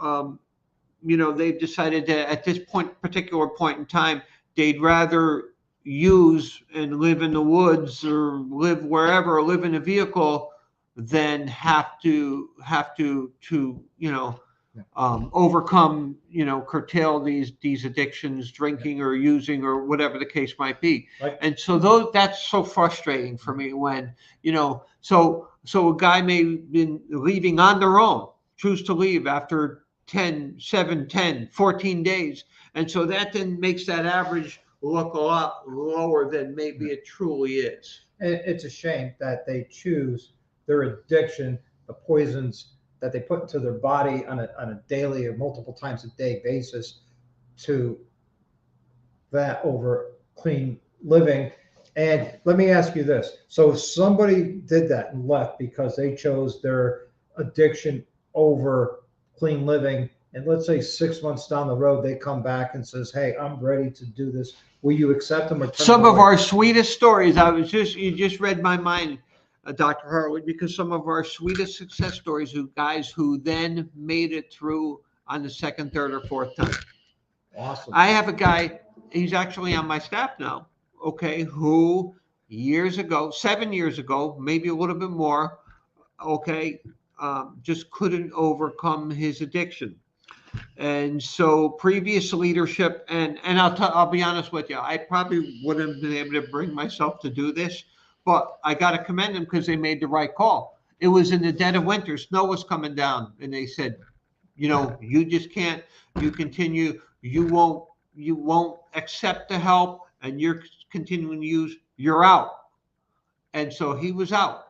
Speaker 2: they've decided that at this particular point in time, they'd rather use and live in the woods or live wherever, or live in a vehicle, than have to overcome, curtail these addictions, drinking or using or whatever the case might be.
Speaker 1: Right.
Speaker 2: And so that's so frustrating for me when, so a guy may have been leaving on their own, choose to leave after 10, 7, 10, 14 days. And so that then makes that average look a lot lower than maybe it truly is.
Speaker 1: And it's a shame that they choose their addiction, the poisons that they put into their body on a daily or multiple times a day basis, to that over clean living. And let me ask you this. So if somebody did that and left because they chose their addiction over clean living, and let's say 6 months down the road, they come back and says, hey, I'm ready to do this. Will you accept them or turn
Speaker 2: Some
Speaker 1: them
Speaker 2: of
Speaker 1: away?
Speaker 2: our sweetest stories, you just read my mind, Dr. Harley, because some of our sweetest success stories who guys who then made it through on the second, third, or fourth time.
Speaker 1: Awesome.
Speaker 2: I have a guy, he's actually on my staff now, okay, who years ago, 7 years ago, maybe a little bit more, okay, just couldn't overcome his addiction. And so previous leadership, and I'll be honest with you, I probably wouldn't have been able to bring myself to do this, but I got to commend them because they made the right call. It was in the dead of winter, snow was coming down, and they said, you know, you just can't, you continue, you won't accept the help, and you're continuing to use, you're out. And so he was out.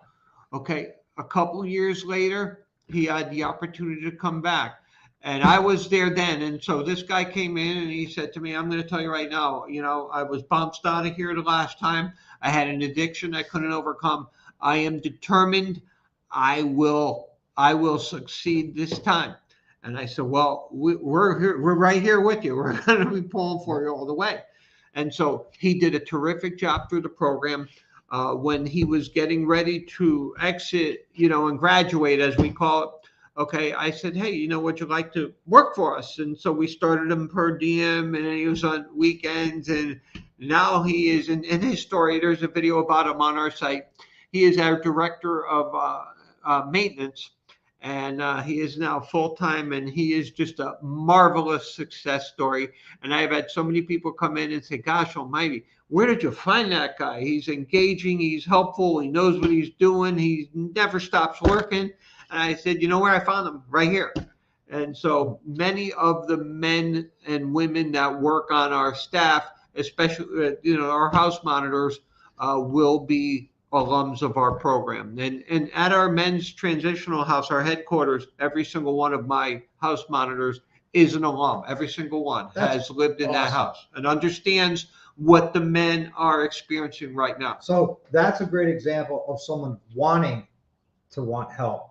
Speaker 2: Okay. A couple of years later, he had the opportunity to come back. And I was there then. And so this guy came in and he said to me, I'm going to tell you right now, you know, I was bounced out of here the last time. I had an addiction I couldn't overcome. I am determined. I will succeed this time. And I said, well, we're here, we're right here with you. We're going to be pulling for you all the way. And so he did a terrific job through the program. When he was getting ready to exit, you know, and graduate, as we call it, okay, I said, hey, you know, would you like to work for us? And so we started him per diem, and he was on weekends, and now he is, in his story, there's a video about him on our site. He is our director of maintenance, and he is now full-time, and he is just a marvelous success story. And I've had so many people come in and say, gosh almighty, where did you find that guy? He's engaging, he's helpful, he knows what he's doing, he never stops working. And I said, you know where I found him? Right here. And so many of the men and women that work on our staff, especially, you know, our house monitors, will be alums of our program. And at our men's transitional house, our headquarters, every single one of my house monitors is an alum. Every single one has lived in that house and understands what the men are experiencing right now.
Speaker 1: So that's a great example of someone wanting to want help.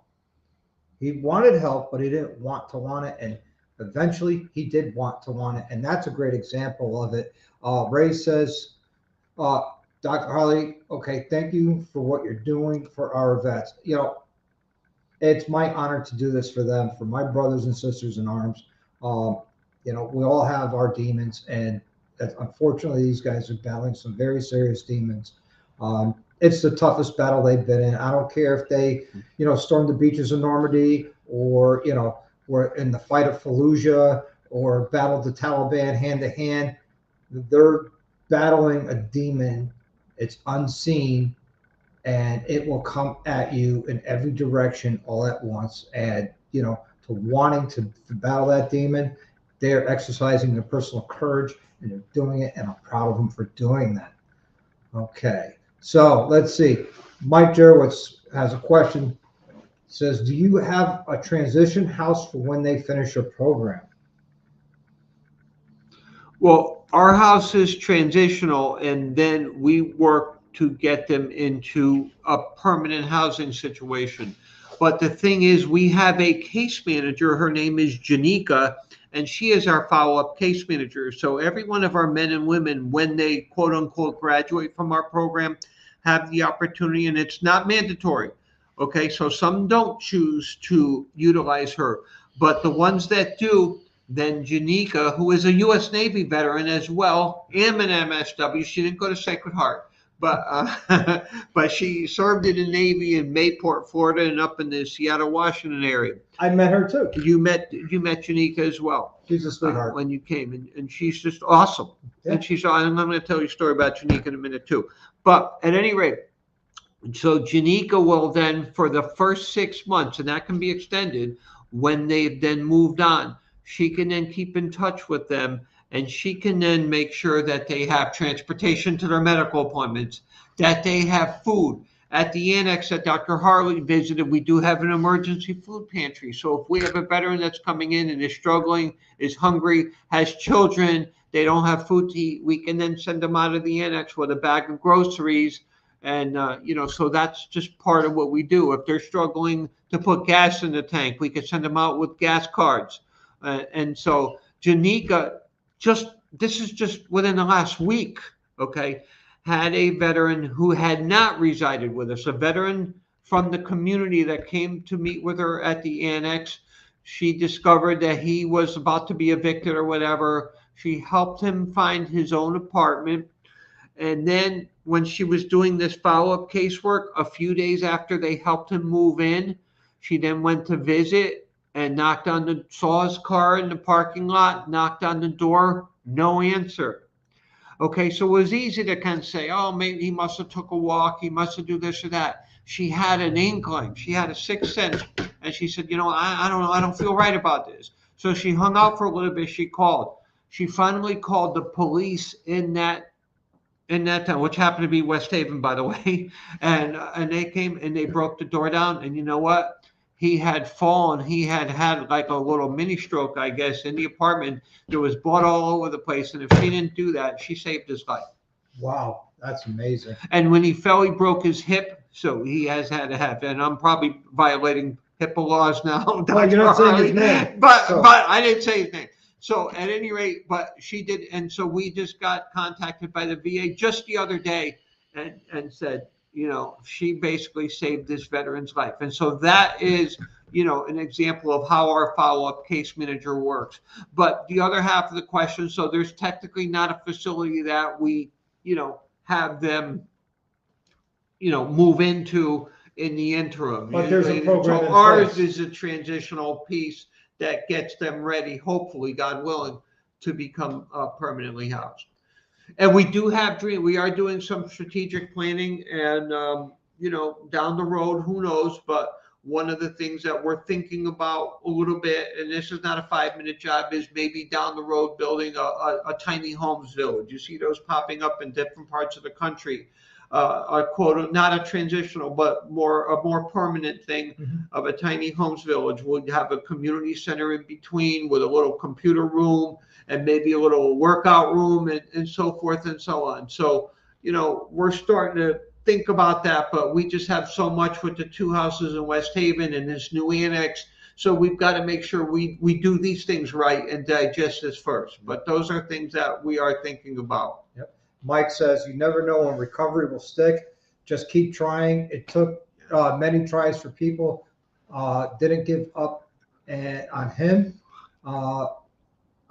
Speaker 1: He wanted help, but he didn't want to want it. And eventually he did want to want it. And that's a great example of it. Ray says, Dr. Harley, okay, thank you for what you're doing for our vets. You know, it's my honor to do this for them, for my brothers and sisters in arms. You know, we all have our demons, and unfortunately, these guys are battling some very serious demons. It's the toughest battle they've been in. I don't care if they, you know, stormed the beaches of Normandy, or, you know, were in the fight of Fallujah, or battled the Taliban hand to hand. They're battling a demon. It's unseen, and it will come at you in every direction all at once. And, you know, to wanting to battle that demon, they're exercising their personal courage, and they're doing it, and I'm proud of them for doing that. Okay, so let's see. Mike Jerwitz has a question. He says, do you have a transition house for when they finish your program?
Speaker 2: Well, our house is transitional, and then we work to get them into a permanent housing situation. But the thing is, we have a case manager. Her name is Janika, and she is our follow-up case manager. So every one of our men and women, when they quote unquote graduate from our program, have the opportunity, and it's not mandatory. Okay, so some don't choose to utilize her, but the ones that do, then Janika, who is a U.S. Navy veteran as well, and an MSW, she didn't go to Sacred Heart, but but she served in the Navy in Mayport, Florida, and up in the Seattle, Washington area.
Speaker 1: I met her too.
Speaker 2: You met Janika as well.
Speaker 1: She's a sweetheart.
Speaker 2: When you came, and she's just awesome.
Speaker 1: Yeah.
Speaker 2: And I'm going to tell you a story about Janika in a minute too. But at any rate, so Janika will then, for the first 6 months, and that can be extended, When they've then moved on, she can then keep in touch with them, and she can then make sure that they have transportation to their medical appointments, that they have food. At the annex that Dr. Harley visited, we do have an emergency food pantry. So if we have a veteran that's coming in and is struggling, is hungry, has children, they don't have food to eat, we can then send them out of the annex with a bag of groceries. And, so that's just part of what we do. If they're struggling to put gas in the tank, we could send them out with gas cards. And so Janika, this is just within the last week, okay, had a veteran who had not resided with us, a veteran from the community that came to meet with her at the annex. She discovered that he was about to be evicted or whatever. She helped him find his own apartment. And then when she was doing this follow-up casework, a few days after they helped him move in, she then went to visit and saw his car in the parking lot, knocked on the door, no answer. Okay, so it was easy to kind of say, oh, maybe he must have took a walk, he must have do this or that. She had an inkling, she had a sixth sense, and she said, I don't know, I don't feel right about this. So she hung out for a little bit, she called. She finally called the police in that town, which happened to be West Haven, by the way. And they came and they broke the door down. And you know what? He had fallen. He had like a little mini stroke, I guess, in the apartment. There was blood all over the place. And if she didn't do that, she saved his life.
Speaker 1: Wow, that's amazing.
Speaker 2: And when he fell, he broke his hip. So he has had to have, and I'm probably violating HIPAA laws now.
Speaker 1: Well, you're not saying his name.
Speaker 2: But I didn't say his name. So at any rate, but she did. And so we just got contacted by the VA just the other day and said, she basically saved this veteran's life. And so that is, an example of how our follow-up case manager works. But the other half of the question, so there's technically not a facility that we, have them, move into in the interim.
Speaker 1: But there's a program.
Speaker 2: So ours is a transitional piece that gets them ready, hopefully, God willing, to become permanently housed. And we are doing some strategic planning, and down the road, who knows? But one of the things that we're thinking about a little bit, and this is not a 5-minute job, is maybe down the road building a tiny homes village. You see those popping up in different parts of the country. A quote, not a transitional, but a more permanent thing of a tiny homes village. We'll have a community center in between with a little computer room and maybe a little workout room and so forth and so on. So, we're starting to think about that, but we just have so much with the 2 houses in West Haven and this new annex. So we've got to make sure we do these things right and digest this first. But those are things that we are thinking about.
Speaker 1: Yep. Mike says, you never know when recovery will stick. Just keep trying. It took many tries for people. Didn't give up on him.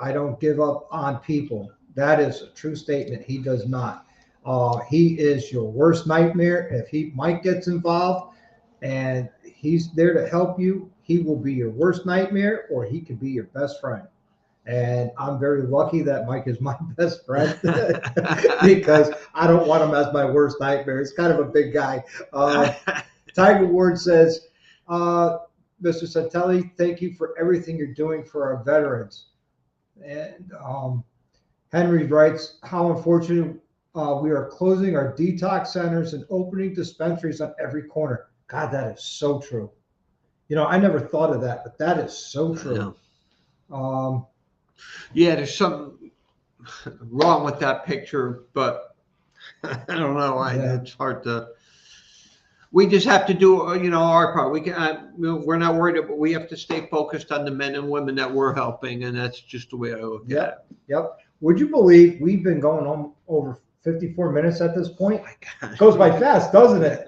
Speaker 1: I don't give up on people. That is a true statement. He does not. He is your worst nightmare. If Mike gets involved and he's there to help you, he will be your worst nightmare, or he could be your best friend. And I'm very lucky that Mike is my best friend because I don't want him as my worst nightmare. He's kind of a big guy. Tiger Ward says, Mr. Santilli, thank you for everything you're doing for our veterans. And Henry writes, how unfortunate we are closing our detox centers and opening dispensaries on every corner. God, that is so true. I never thought of that, but that is so true.
Speaker 2: Yeah, there's something wrong with that picture, but I don't know. It's hard to. We just have to do, our part. We're not worried, but we have to stay focused on the men and women that we're helping, and that's just the way I look at it.
Speaker 1: Yep. Would you believe we've been going on over 54 minutes at this point? It goes by fast, doesn't it?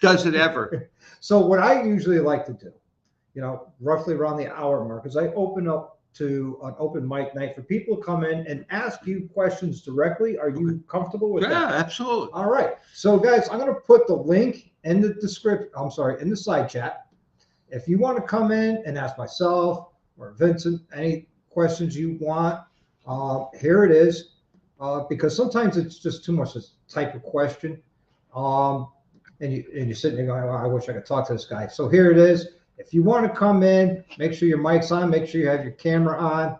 Speaker 2: Does it ever?
Speaker 1: So what I usually like to do, roughly around the hour mark, is I open up to an open mic night for people to come in and ask you questions directly. Are you comfortable with that?
Speaker 2: Yeah, absolutely.
Speaker 1: All right. So guys, I'm going to put the link in the description. In the side chat. If you want to come in and ask myself or Vincent any questions you want, here it is. Because sometimes it's just too much this type of question. And you're sitting there going, oh, I wish I could talk to this guy. So here it is. If you want to come in, make sure your mic's on, make sure you have your camera on,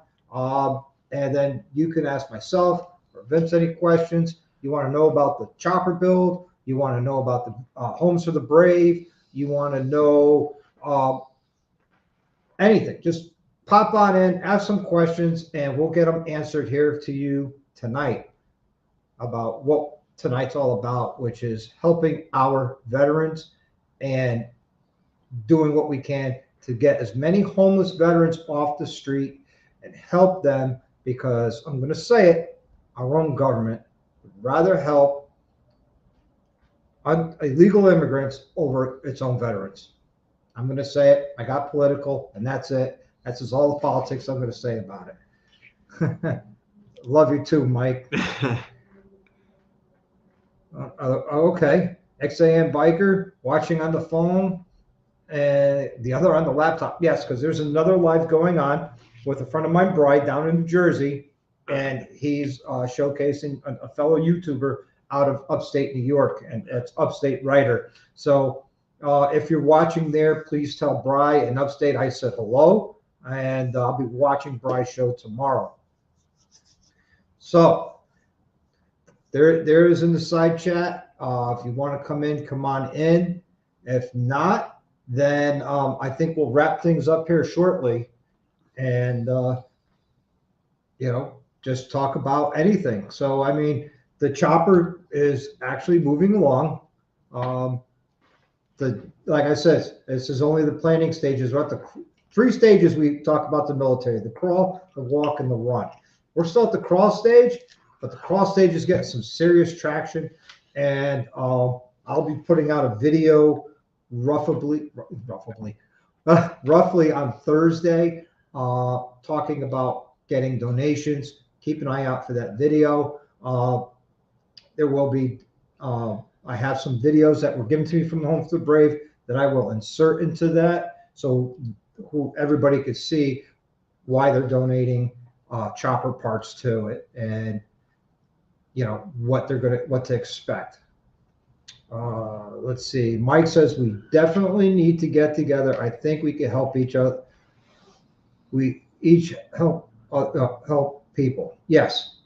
Speaker 1: and then you can ask myself or Vince any questions. You want to know about the chopper build, you want to know about the Homes for the Brave, you want to know anything, just pop on in, ask some questions, and we'll get them answered here to you tonight about what tonight's all about, which is helping our veterans and doing what we can to get as many homeless veterans off the street and help them, because I'm going to say it, our own government would rather help illegal immigrants over its own veterans. I'm going to say it. I got political, and that's it. That's just all the politics I'm going to say about it. Love you too, Mike. Okay. XAM Biker watching on the phone and the other on the laptop. Yes, because there's another live going on with a friend of mine, Bride, down in New Jersey, and he's showcasing a fellow YouTuber out of upstate New York, and it's Upstate Writer. So if you're watching there, please tell Bri in Upstate I said hello, and I'll be watching Bri's show tomorrow. So there is in the side chat. If you want to come in, come on in. If not, then I think we'll wrap things up here shortly, and just talk about anything. So I mean, the chopper is actually moving along. Like I said, this is only the planning stages. We're at the 3 stages. We talk about the military: the crawl, the walk, and the run. We're still at the crawl stage, but the crawl stage is getting some serious traction, and I'll be putting out a video roughly on Thursday, talking about getting donations. Keep an eye out for that video. There will be, I have some videos that were given to me from the Home for the Brave that I will insert into that, so everybody could see why they're donating chopper parts to it, and what to expect. Let's see. Mike says we definitely need to get together. I think we can help each other. We each help people. Yes,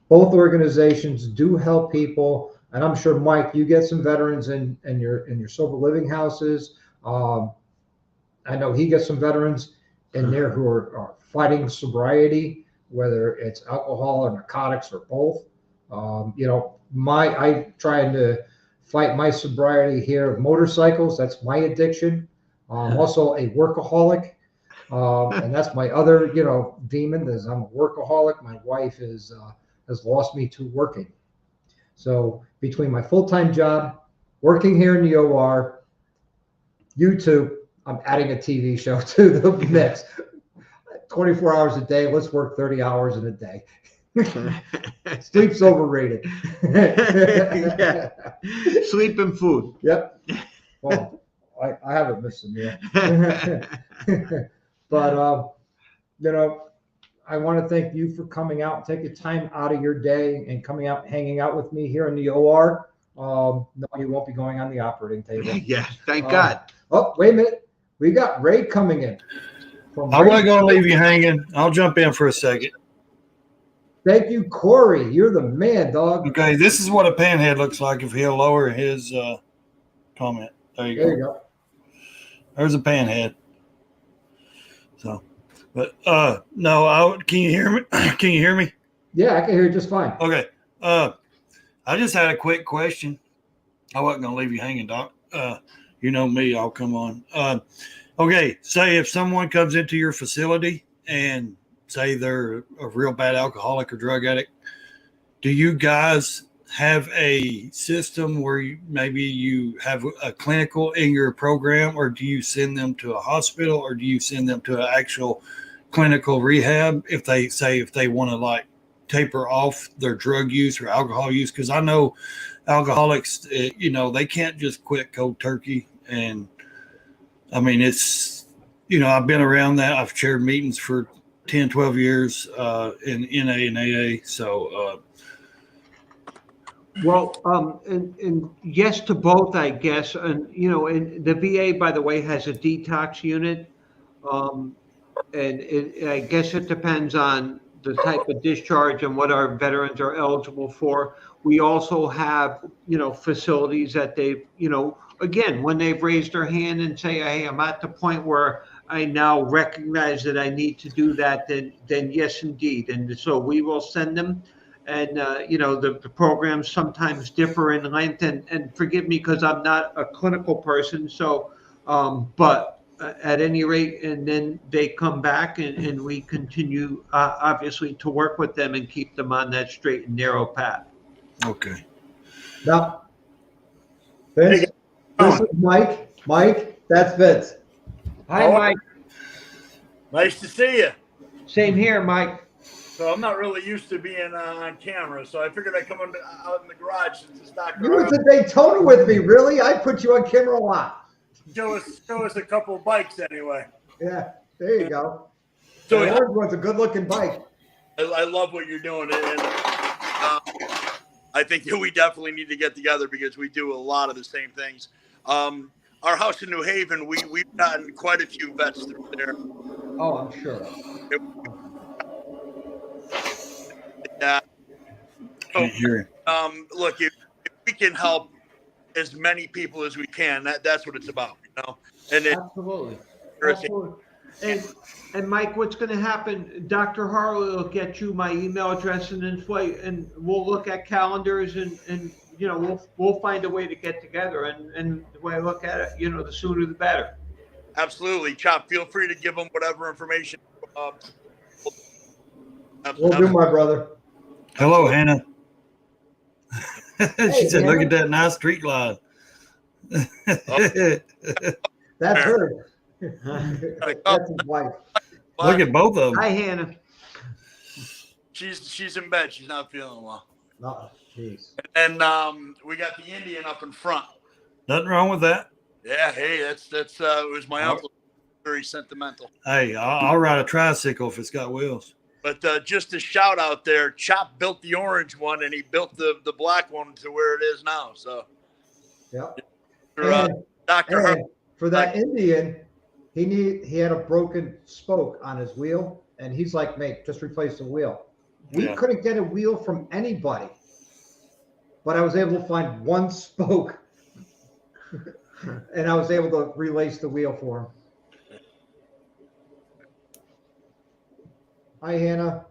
Speaker 1: both organizations do help people, and I'm sure, Mike, you get some veterans in your sober living houses. I know he gets some veterans in there who are fighting sobriety, whether it's alcohol or narcotics or both. I trying to fight my sobriety here of motorcycles. That's my addiction. I'm also a workaholic. And that's my other, demon, is I'm a workaholic. My wife has lost me to working. So between my full-time job, working here in the OR, YouTube, I'm adding a TV show to the mix. 24 hours a day. Let's work 30 hours in a day. Sleep's overrated.
Speaker 2: Yeah. Sleep and food.
Speaker 1: Yep. Well, I haven't missed a meal. But, I want to thank you for coming out, taking time out of your day and coming out, hanging out with me here in the OR. No, you won't be going on the operating table.
Speaker 2: Yeah, thank God.
Speaker 1: Oh, wait a minute. We got Ray coming in.
Speaker 4: I wasn't going to leave you hanging. I'll jump in for a second.
Speaker 1: Thank you, Corey. You're the man, dog.
Speaker 4: Okay, this is what a panhead looks like if he'll lower his comment. There you go. There's a panhead. So, but no, can you hear me? Can you hear me?
Speaker 1: Yeah, I can hear you just fine.
Speaker 4: Okay. I just had a quick question. I wasn't going to leave you hanging, Doc. You know me, I'll come on. Okay, say if someone comes into your facility and say they're a real bad alcoholic or drug addict, do you guys have a system where maybe you have a clinical in your program, or do you send them to a hospital, or do you send them to an actual clinical rehab if they want to taper off their drug use or alcohol use? Because I know alcoholics, they can't just quit cold turkey. And I mean, it's, I've been around that. I've chaired meetings for 10, 12 years in NA and AA. So
Speaker 2: Well, and yes to both, I guess. And, and the VA, by the way, has a detox unit. Um, and I guess it depends on the type of discharge and what our veterans are eligible for. We also have, facilities that they've, again, when they've raised their hand and say, hey, I'm at the point where I now recognize that I need to do that, then yes, indeed. And so we will send them. And, the programs sometimes differ in length, and forgive me because I'm not a clinical person. So, but at any rate, and then they come back and we continue, obviously, to work with them and keep them on that straight and narrow path.
Speaker 4: Okay.
Speaker 1: Now, Vince, this is Mike. Mike, that's Vince.
Speaker 2: Hi, Mike.
Speaker 5: Nice to see you.
Speaker 2: Same here, Mike.
Speaker 5: So I'm not really used to being on camera, so I figured I'd come out in the garage since it's Dr.
Speaker 1: You went to Daytona with me, really? I put you on camera a lot.
Speaker 5: Show us a couple of bikes anyway.
Speaker 1: Yeah, there you go.
Speaker 5: So
Speaker 1: the orange one's a good-looking bike.
Speaker 5: I love what you're doing, and I think we definitely need to get together because we do a lot of the same things. Our house in New Haven, we've gotten quite a few vets through there.
Speaker 1: Oh, I'm sure.
Speaker 5: Yeah.
Speaker 4: Can't hear.
Speaker 5: Look, if we can help as many people as we can, that's what it's about, And then,
Speaker 2: absolutely. And Mike, what's going to happen? Dr. Harley will get you my email address, and we'll look at calendars, and we'll find a way to get together. And the way I look at it, the sooner the better.
Speaker 5: Absolutely, Chop. Feel free to give them whatever information.
Speaker 1: We'll do, my brother.
Speaker 4: Hello, Hannah. She said,
Speaker 1: Hannah.
Speaker 4: "Look at that nice street light."
Speaker 1: That's her. That's his wife.
Speaker 4: Look at both of them.
Speaker 2: Hi, Hannah.
Speaker 5: She's in bed. She's not feeling well.
Speaker 1: Oh, jeez.
Speaker 5: And we got the Indian up in front.
Speaker 4: Nothing wrong with that.
Speaker 5: Yeah, hey, that's it was my uncle. Very sentimental.
Speaker 4: Hey, I'll ride a tricycle if it's got wheels.
Speaker 5: But just a shout out there, Chop built the orange one, and he built the black one to where it is now. So,
Speaker 1: yeah.
Speaker 5: Dr. Harley,
Speaker 1: for that Indian, he had a broken spoke on his wheel, and he's like, "Mate, just replace the wheel." We couldn't get a wheel from anybody, but I was able to find one spoke, and I was able to relace the wheel for him. Hi, Hannah.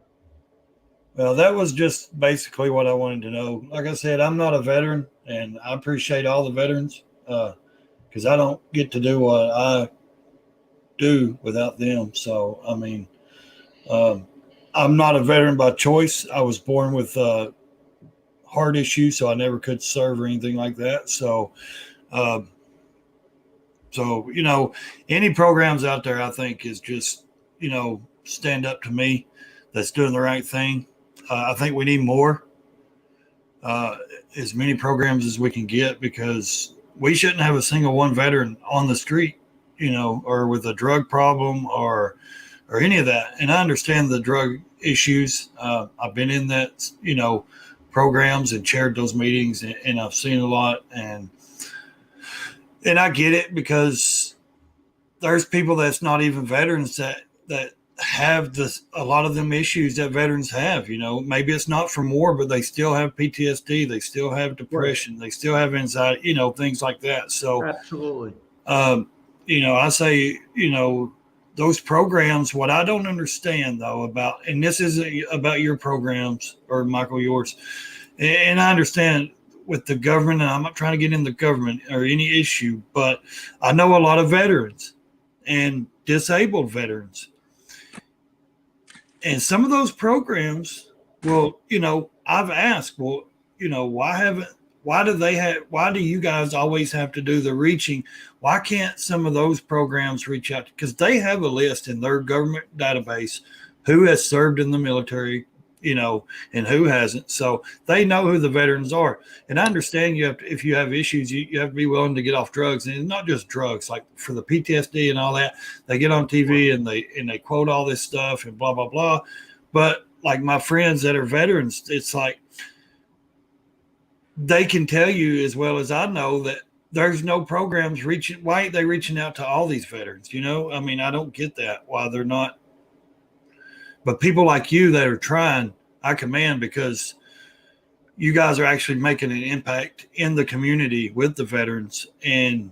Speaker 4: Well, that was just basically what I wanted to know. Like I said, I'm not a veteran, and I appreciate all the veterans because I don't get to do what I do without them. So, I mean, I'm not a veteran by choice. I was born with heart issues, so I never could serve or anything like that. So, any programs out there, I think, is just, stand up to me that's doing the right thing. I think we need more, as many programs as we can get, because we shouldn't have a single one veteran on the street, or with a drug problem or any of that. And I understand the drug issues. I've been in that, programs and chaired those meetings, and I've seen a lot, and I get it, because there's people that's not even veterans that have a lot of them issues that veterans have. Maybe it's not from war, but they still have PTSD, they still have depression, they still have anxiety, things like that. So
Speaker 2: absolutely.
Speaker 4: I say, those programs, what I don't understand though about, and this isn't about your programs or Michael, yours, and I understand with the government, and I'm not trying to get in the government or any issue, but I know a lot of veterans and disabled veterans. And some of those programs, I've asked, why do you guys always have to do the reaching? Why can't some of those programs reach out? Because they have a list in their government database who has served in the military, and who hasn't. So they know who the veterans are. And I understand if you have issues, you have to be willing to get off drugs. And it's not just drugs, like for the PTSD and all that, they get on TV and they quote all this stuff and blah, blah, blah. But like my friends that are veterans, it's like, they can tell you as well as I know that there's no programs reaching. Why ain't they reaching out to all these veterans? You know, I mean, I don't get that. Why they're not. But people like you that are trying, I commend, because you guys are actually making an impact in the community with the veterans. And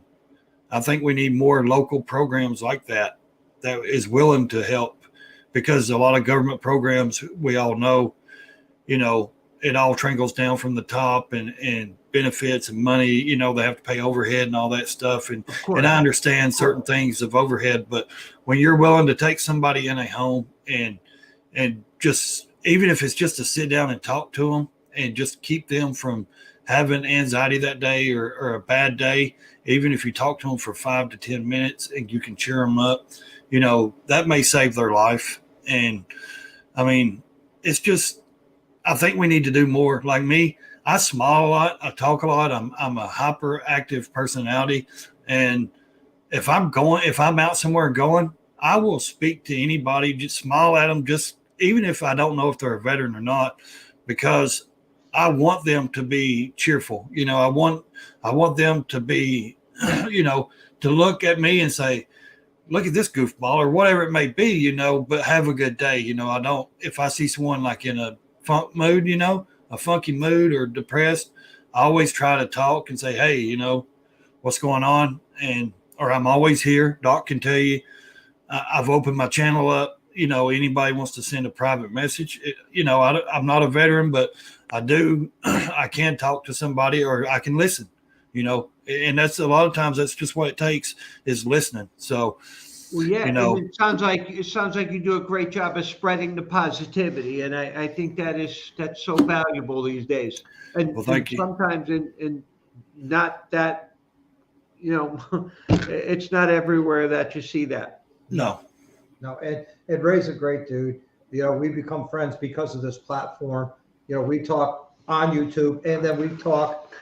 Speaker 4: I think we need more local programs like that is willing to help, because a lot of government programs, we all know, you know, it all trickles down from the top, and benefits and money, you know, they have to pay overhead and all that stuff. And I understand certain things of overhead, but when you're willing to take somebody in a home and just, even if it's just to sit down and talk to them and just keep them from having anxiety that day or a bad day, even if you talk to them for 5 to 10 minutes and you can cheer them up, you know, that may save their life. And I mean, it's just, I think we need to do more. Like me, I smile a lot, I talk a lot, I'm a hyperactive personality. And if I'm out somewhere going, I will speak to anybody, just smile at them, just even if I don't know if they're a veteran or not, because I want them to be cheerful. You know, I want them to be, you know, to look at me and say, look at this goofball or whatever it may be, you know, but have a good day. You know, if I see someone like in a funk mood, you know, a funky mood or depressed, I always try to talk and say, hey, you know, what's going on? Or I'm always here. Doc can tell you, I've opened my channel up. You know, anybody wants to send a private message, you know, I'm not a veteran, but I can talk to somebody, or I can listen, you know, and that's a lot of times that's just what it takes, is listening. So,
Speaker 2: well, yeah,
Speaker 4: you know,
Speaker 2: and it sounds like you do a great job of spreading the positivity. And I think that's so valuable these days. And,
Speaker 4: well, thank you.
Speaker 2: Sometimes in not that, you know, it's not everywhere that you see that.
Speaker 4: No.
Speaker 1: And Ray's a great dude. You know, we become friends because of this platform. You know, we talk on YouTube, and then we talk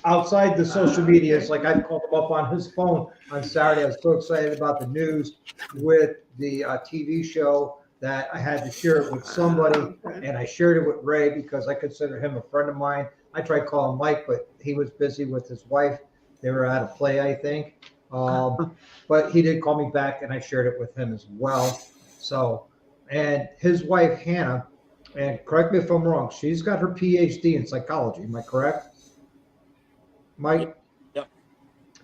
Speaker 1: outside the social medias. Like I called him up on his phone on Saturday. I was so excited about the news with the TV show that I had to share it with somebody, and I shared it with Ray because I consider him a friend of mine. I tried calling Mike, but he was busy with his wife. They were at a play, I think. But he did call me back, and I shared it with him as well. So, and his wife, Hannah, and correct me if I'm wrong, she's got her PhD in psychology. Am I correct, Mike?
Speaker 5: Yep.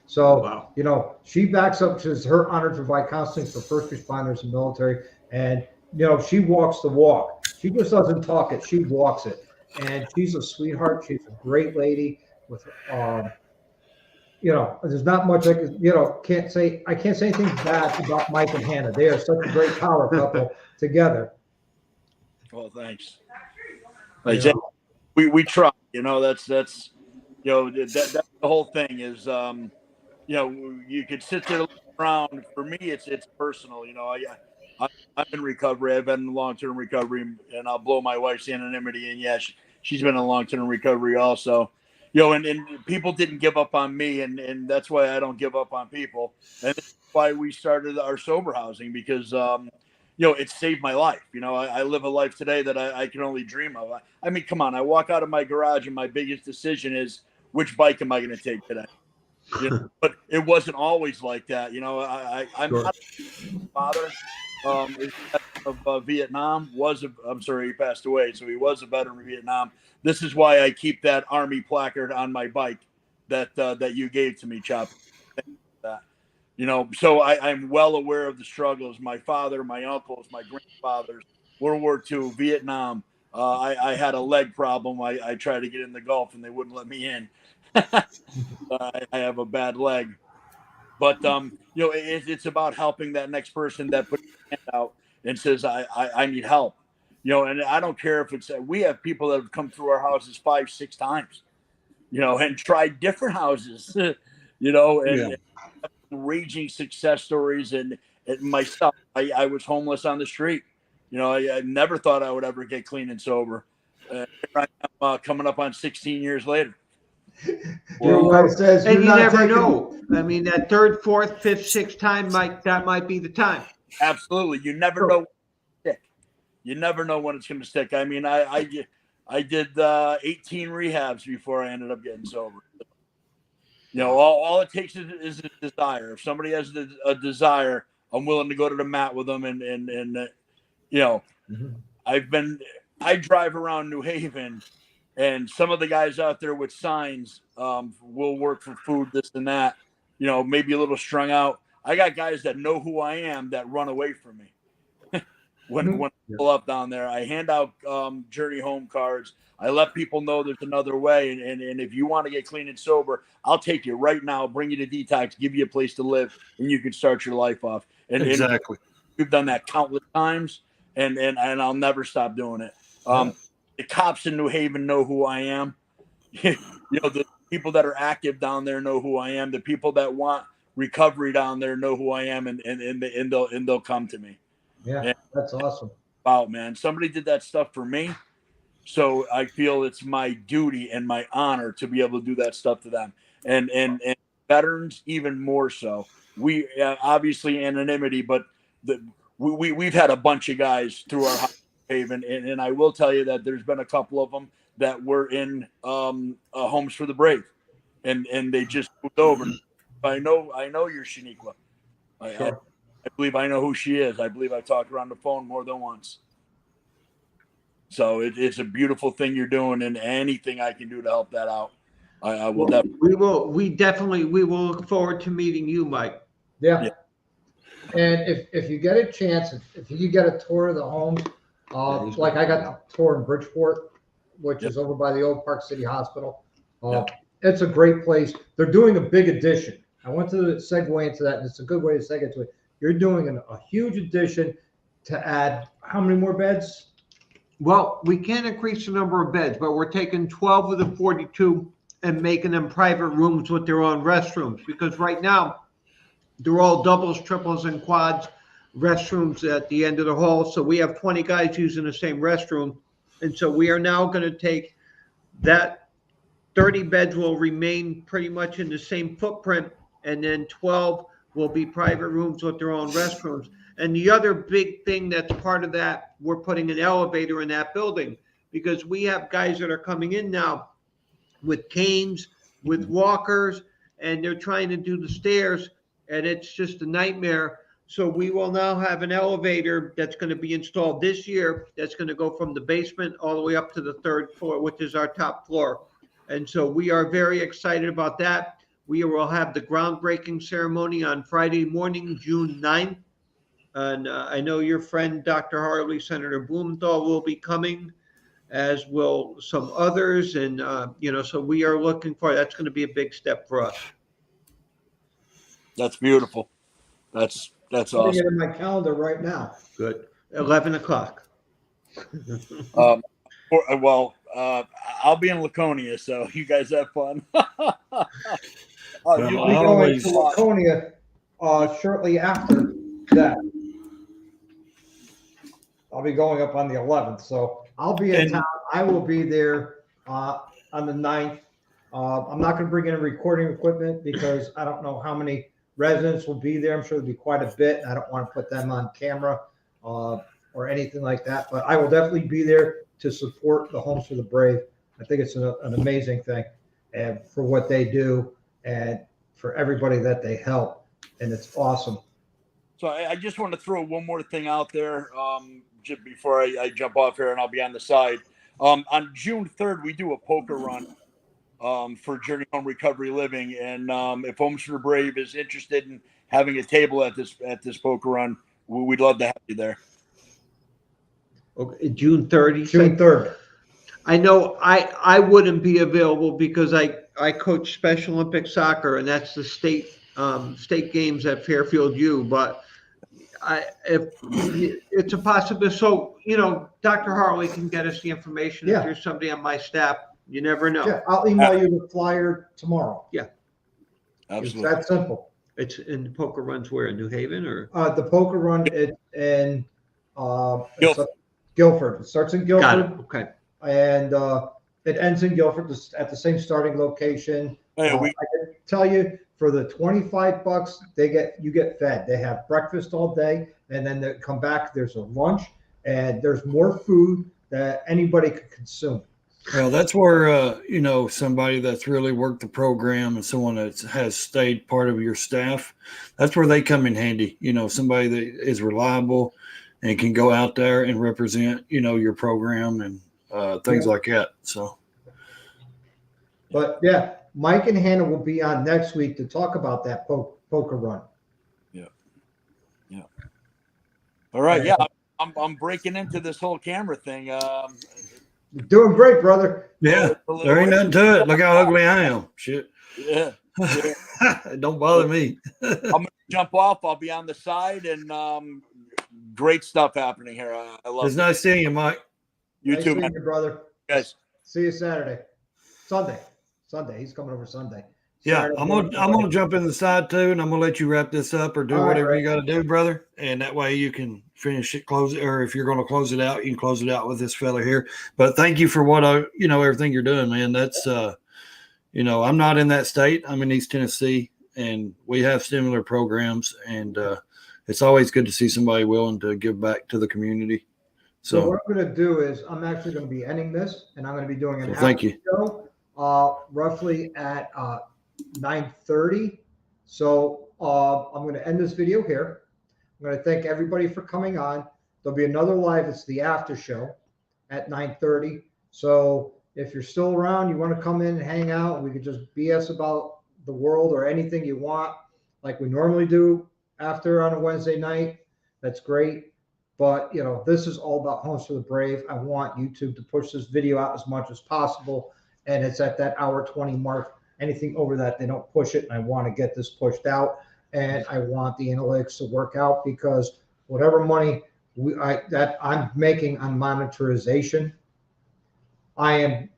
Speaker 1: So,
Speaker 2: Wow.
Speaker 1: you know, she backs up to her honored to provide counseling for first responders and military. And, you know, she walks the walk. She just doesn't talk it. She walks it. And she's a sweetheart. She's a great lady with, you know, there's not much I could, you know, I can't say anything bad about Mike and Hannah. They are such a great power couple together.
Speaker 5: Well, thanks.
Speaker 1: You know.
Speaker 5: We try, you know, that's, you know, that's the whole thing is, you know, you could sit there around. For me, it's personal. You know, I'm in recovery. I've been in long-term recovery, and I'll blow my wife's anonymity. And yeah, she's been in long-term recovery also. You know, and people didn't give up on me, and that's why I don't give up on people. And that's why we started our sober housing, because, you know, it saved my life. You know, I live a life today that I can only dream of. I mean, come on, I walk out of my garage and my biggest decision is, which bike am I going to take today? You know, but it wasn't always like that. You know, I'm
Speaker 1: Sure.
Speaker 5: not a father. Is of Vietnam. I'm sorry, he passed away, so he was a veteran of Vietnam. This is why I keep that Army placard on my bike that you gave to me, Chop. That, you know, so I'm well aware of the struggles. My father, my uncles, my grandfathers, World War II, Vietnam. I had a leg problem. I tried to get in the Gulf and they wouldn't let me in. I have a bad leg. But you know, it's about helping that next person that puts their hand out and says, I need help. You know, and I don't care if it's, we have people that have come through our houses 5-6 times, you know, and tried different houses, you know, and raging success stories. And myself, I was homeless on the street. You know, I never thought I would ever get clean and sober. Here I am, coming up on 16 years later.
Speaker 1: Well, says,
Speaker 2: and you never know. I mean, that third, fourth, fifth, sixth time that might be the time.
Speaker 5: Absolutely, you never know when it's stick. You never know when it's going to stick. I mean, I did 18 rehabs before I ended up getting sober. You know, all it takes is a desire. If somebody has a desire, I'm willing to go to the mat with them. And you know, I drive around New Haven, and some of the guys out there with signs will work for food, this and that. You know, maybe a little strung out. I got guys that know who I am that run away from me. when I pull up down there, I hand out journey home cards. I let people know there's another way, and if you want to get clean and sober, I'll take you right now, bring you to detox, give you a place to live, and you can start your life off. And
Speaker 4: Exactly.
Speaker 5: we've done that countless times, and I'll never stop doing it. The cops in New Haven know who I am. You know, the people that are active down there know who I am. The people that want recovery down there know who I am, and they'll come to me.
Speaker 1: Yeah,
Speaker 5: And
Speaker 1: that's awesome.
Speaker 5: wow, man, somebody did that stuff for me, so I feel it's my duty and my honor to be able to do that stuff to them, and veterans even more so. We obviously anonymity, but we've had a bunch of guys through our Haven, and I will tell you that there's been a couple of them that were in homes for the brave, and they just moved over. I know you're Shaniqua.
Speaker 1: Sure.
Speaker 5: I believe I know who she is. I believe I talked her on the phone more than once. So it's a beautiful thing you're doing, and anything I can do to help that out, I will definitely.
Speaker 2: We will look forward to meeting you, Mike.
Speaker 1: Yeah. And if you get a chance, if you get a tour of the homes, like I got the tour in Bridgeport, which is over by the old Park City Hospital. It's a great place. They're doing a big addition. I want to segue into that, and it's a good way to segue into it. You're doing a huge addition to add how many more beds?
Speaker 2: Well, we can't increase the number of beds, but we're taking 12 of the 42 and making them private rooms with their own restrooms, because right now they're all doubles, triples, and quads restrooms at the end of the hall. So we have 20 guys using the same restroom. And so we are now going to take that 30 beds will remain pretty much in the same footprint, and then 12 will be private rooms with their own restrooms. And the other big thing that's part of that, we're putting an elevator in that building, because we have guys that are coming in now with canes, with walkers, and they're trying to do the stairs, and it's just a nightmare. So we will now have an elevator that's going to be installed this year that's going to go from the basement all the way up to the third floor, which is our top floor. And so we are very excited about that. We will have the groundbreaking ceremony on Friday morning, June 9th. And I know your friend, Dr. Harley, Senator Blumenthal, will be coming, as will some others. And, so we are looking for, that's going to be a big step for us.
Speaker 5: That's beautiful. That's
Speaker 1: Putting
Speaker 5: awesome.
Speaker 1: it in my calendar right now.
Speaker 2: Good. 11 o'clock.
Speaker 5: I'll be in Laconia, so you guys have fun.
Speaker 1: You'll be going to Laconia shortly after that. I'll be going up on the 11th, so I'll be in town. I will be there on the 9th. I'm not going to bring in recording equipment because I don't know how many residents will be there. I'm sure there'll be quite a bit. I don't want to put them on camera or anything like that, but I will definitely be there to support the Homes for the Brave. I think it's an amazing thing, and for what they do and for everybody that they help, and it's awesome.
Speaker 5: So I just want to throw one more thing out there just before I jump off here, and I'll be on the side. On June 3rd, we do a poker run for Journey Home Recovery Living, and if Homes for the Brave is interested in having a table at this poker run, we'd love to have you there.
Speaker 2: Okay, June 30th.
Speaker 1: June 3rd.
Speaker 2: I know I wouldn't be available because I coach Special Olympic soccer, and that's the state games at Fairfield U. But if it's a possibility, so Dr. Harley can get us the information.
Speaker 1: Yeah.
Speaker 2: If there's somebody on my staff, you never know.
Speaker 1: Yeah, I'll email you the flyer tomorrow.
Speaker 2: Yeah,
Speaker 5: absolutely.
Speaker 1: It's that simple.
Speaker 2: It's in the poker runs where, in New Haven or
Speaker 1: the poker run in Guilford. It starts in Guilford.
Speaker 2: Got it. Okay.
Speaker 1: And it ends in Guilford at the same starting location.
Speaker 5: Hey,
Speaker 1: I can tell you, for the $25, you get fed. They have breakfast all day, and then they come back. There's a lunch, and there's more food that anybody could consume.
Speaker 4: Well, that's where somebody that's really worked the program and someone that has stayed part of your staff, that's where they come in handy. Somebody that is reliable and can go out there and represent your program and things
Speaker 1: Yeah.
Speaker 4: like that. So,
Speaker 1: But yeah, Mike and Hannah will be on next week to talk about that poker run.
Speaker 5: Yeah. All right. Yeah. I'm breaking into this whole camera thing.
Speaker 1: You're doing great, brother.
Speaker 4: yeah,
Speaker 5: a little
Speaker 4: there ain't nothing to it. Look how ugly I am. Shit.
Speaker 5: Yeah. Yeah.
Speaker 4: Don't bother me.
Speaker 5: I'm gonna jump off. I'll be on the side, and great stuff happening here. I love
Speaker 4: It's
Speaker 5: it.
Speaker 4: nice seeing you, Mike.
Speaker 5: You
Speaker 1: Nice
Speaker 5: too,
Speaker 1: seeing
Speaker 5: man.
Speaker 1: you, brother.
Speaker 5: Guys.
Speaker 1: See you Saturday. Sunday. He's coming over Sunday.
Speaker 4: Yeah,
Speaker 1: Saturday,
Speaker 4: I'm gonna jump in the side too, and I'm gonna let you wrap this up or do
Speaker 1: All right,
Speaker 4: whatever
Speaker 1: Ray.
Speaker 4: you got to do, brother. And that way you can finish it, close it, or if you're gonna close it out, you can close it out with this fella here. But thank you for everything you're doing, man. That's I'm not in that state. I'm in East Tennessee, and we have similar programs, and it's always good to see somebody willing to give back to the community.
Speaker 1: So
Speaker 4: So
Speaker 1: what I'm going to do is I'm actually going to be ending this, and I'm going to be doing an
Speaker 4: thank
Speaker 1: after
Speaker 4: you.
Speaker 1: show, roughly at 9:30. So I'm going to end this video here. I'm going to thank everybody for coming on. There'll be another live. It's the after show at 9:30. So if you're still around, you want to come in and hang out, we could just BS about the world or anything you want, like we normally do after on a Wednesday night. That's great. But this is all about Homes for the Brave. I want YouTube to push this video out as much as possible, and it's at that hour 20 mark. Anything over that, they don't push it, and I want to get this pushed out, and I want the analytics to work out, because whatever money that I'm making on monetization, I am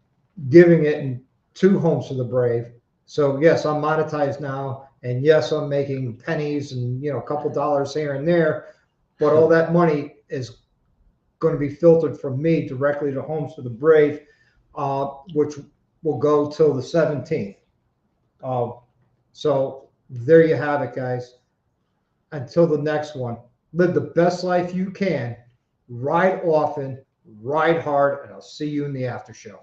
Speaker 1: giving it to Homes for the Brave. So yes, I'm monetized now, and yes, I'm making pennies and a couple dollars here and there, but all that money is going to be filtered from me directly to Homes for the Brave, which will go till the 17th. So there you have it, guys. Until the next one, live the best life you can, ride often, ride hard, and I'll see you in the after show.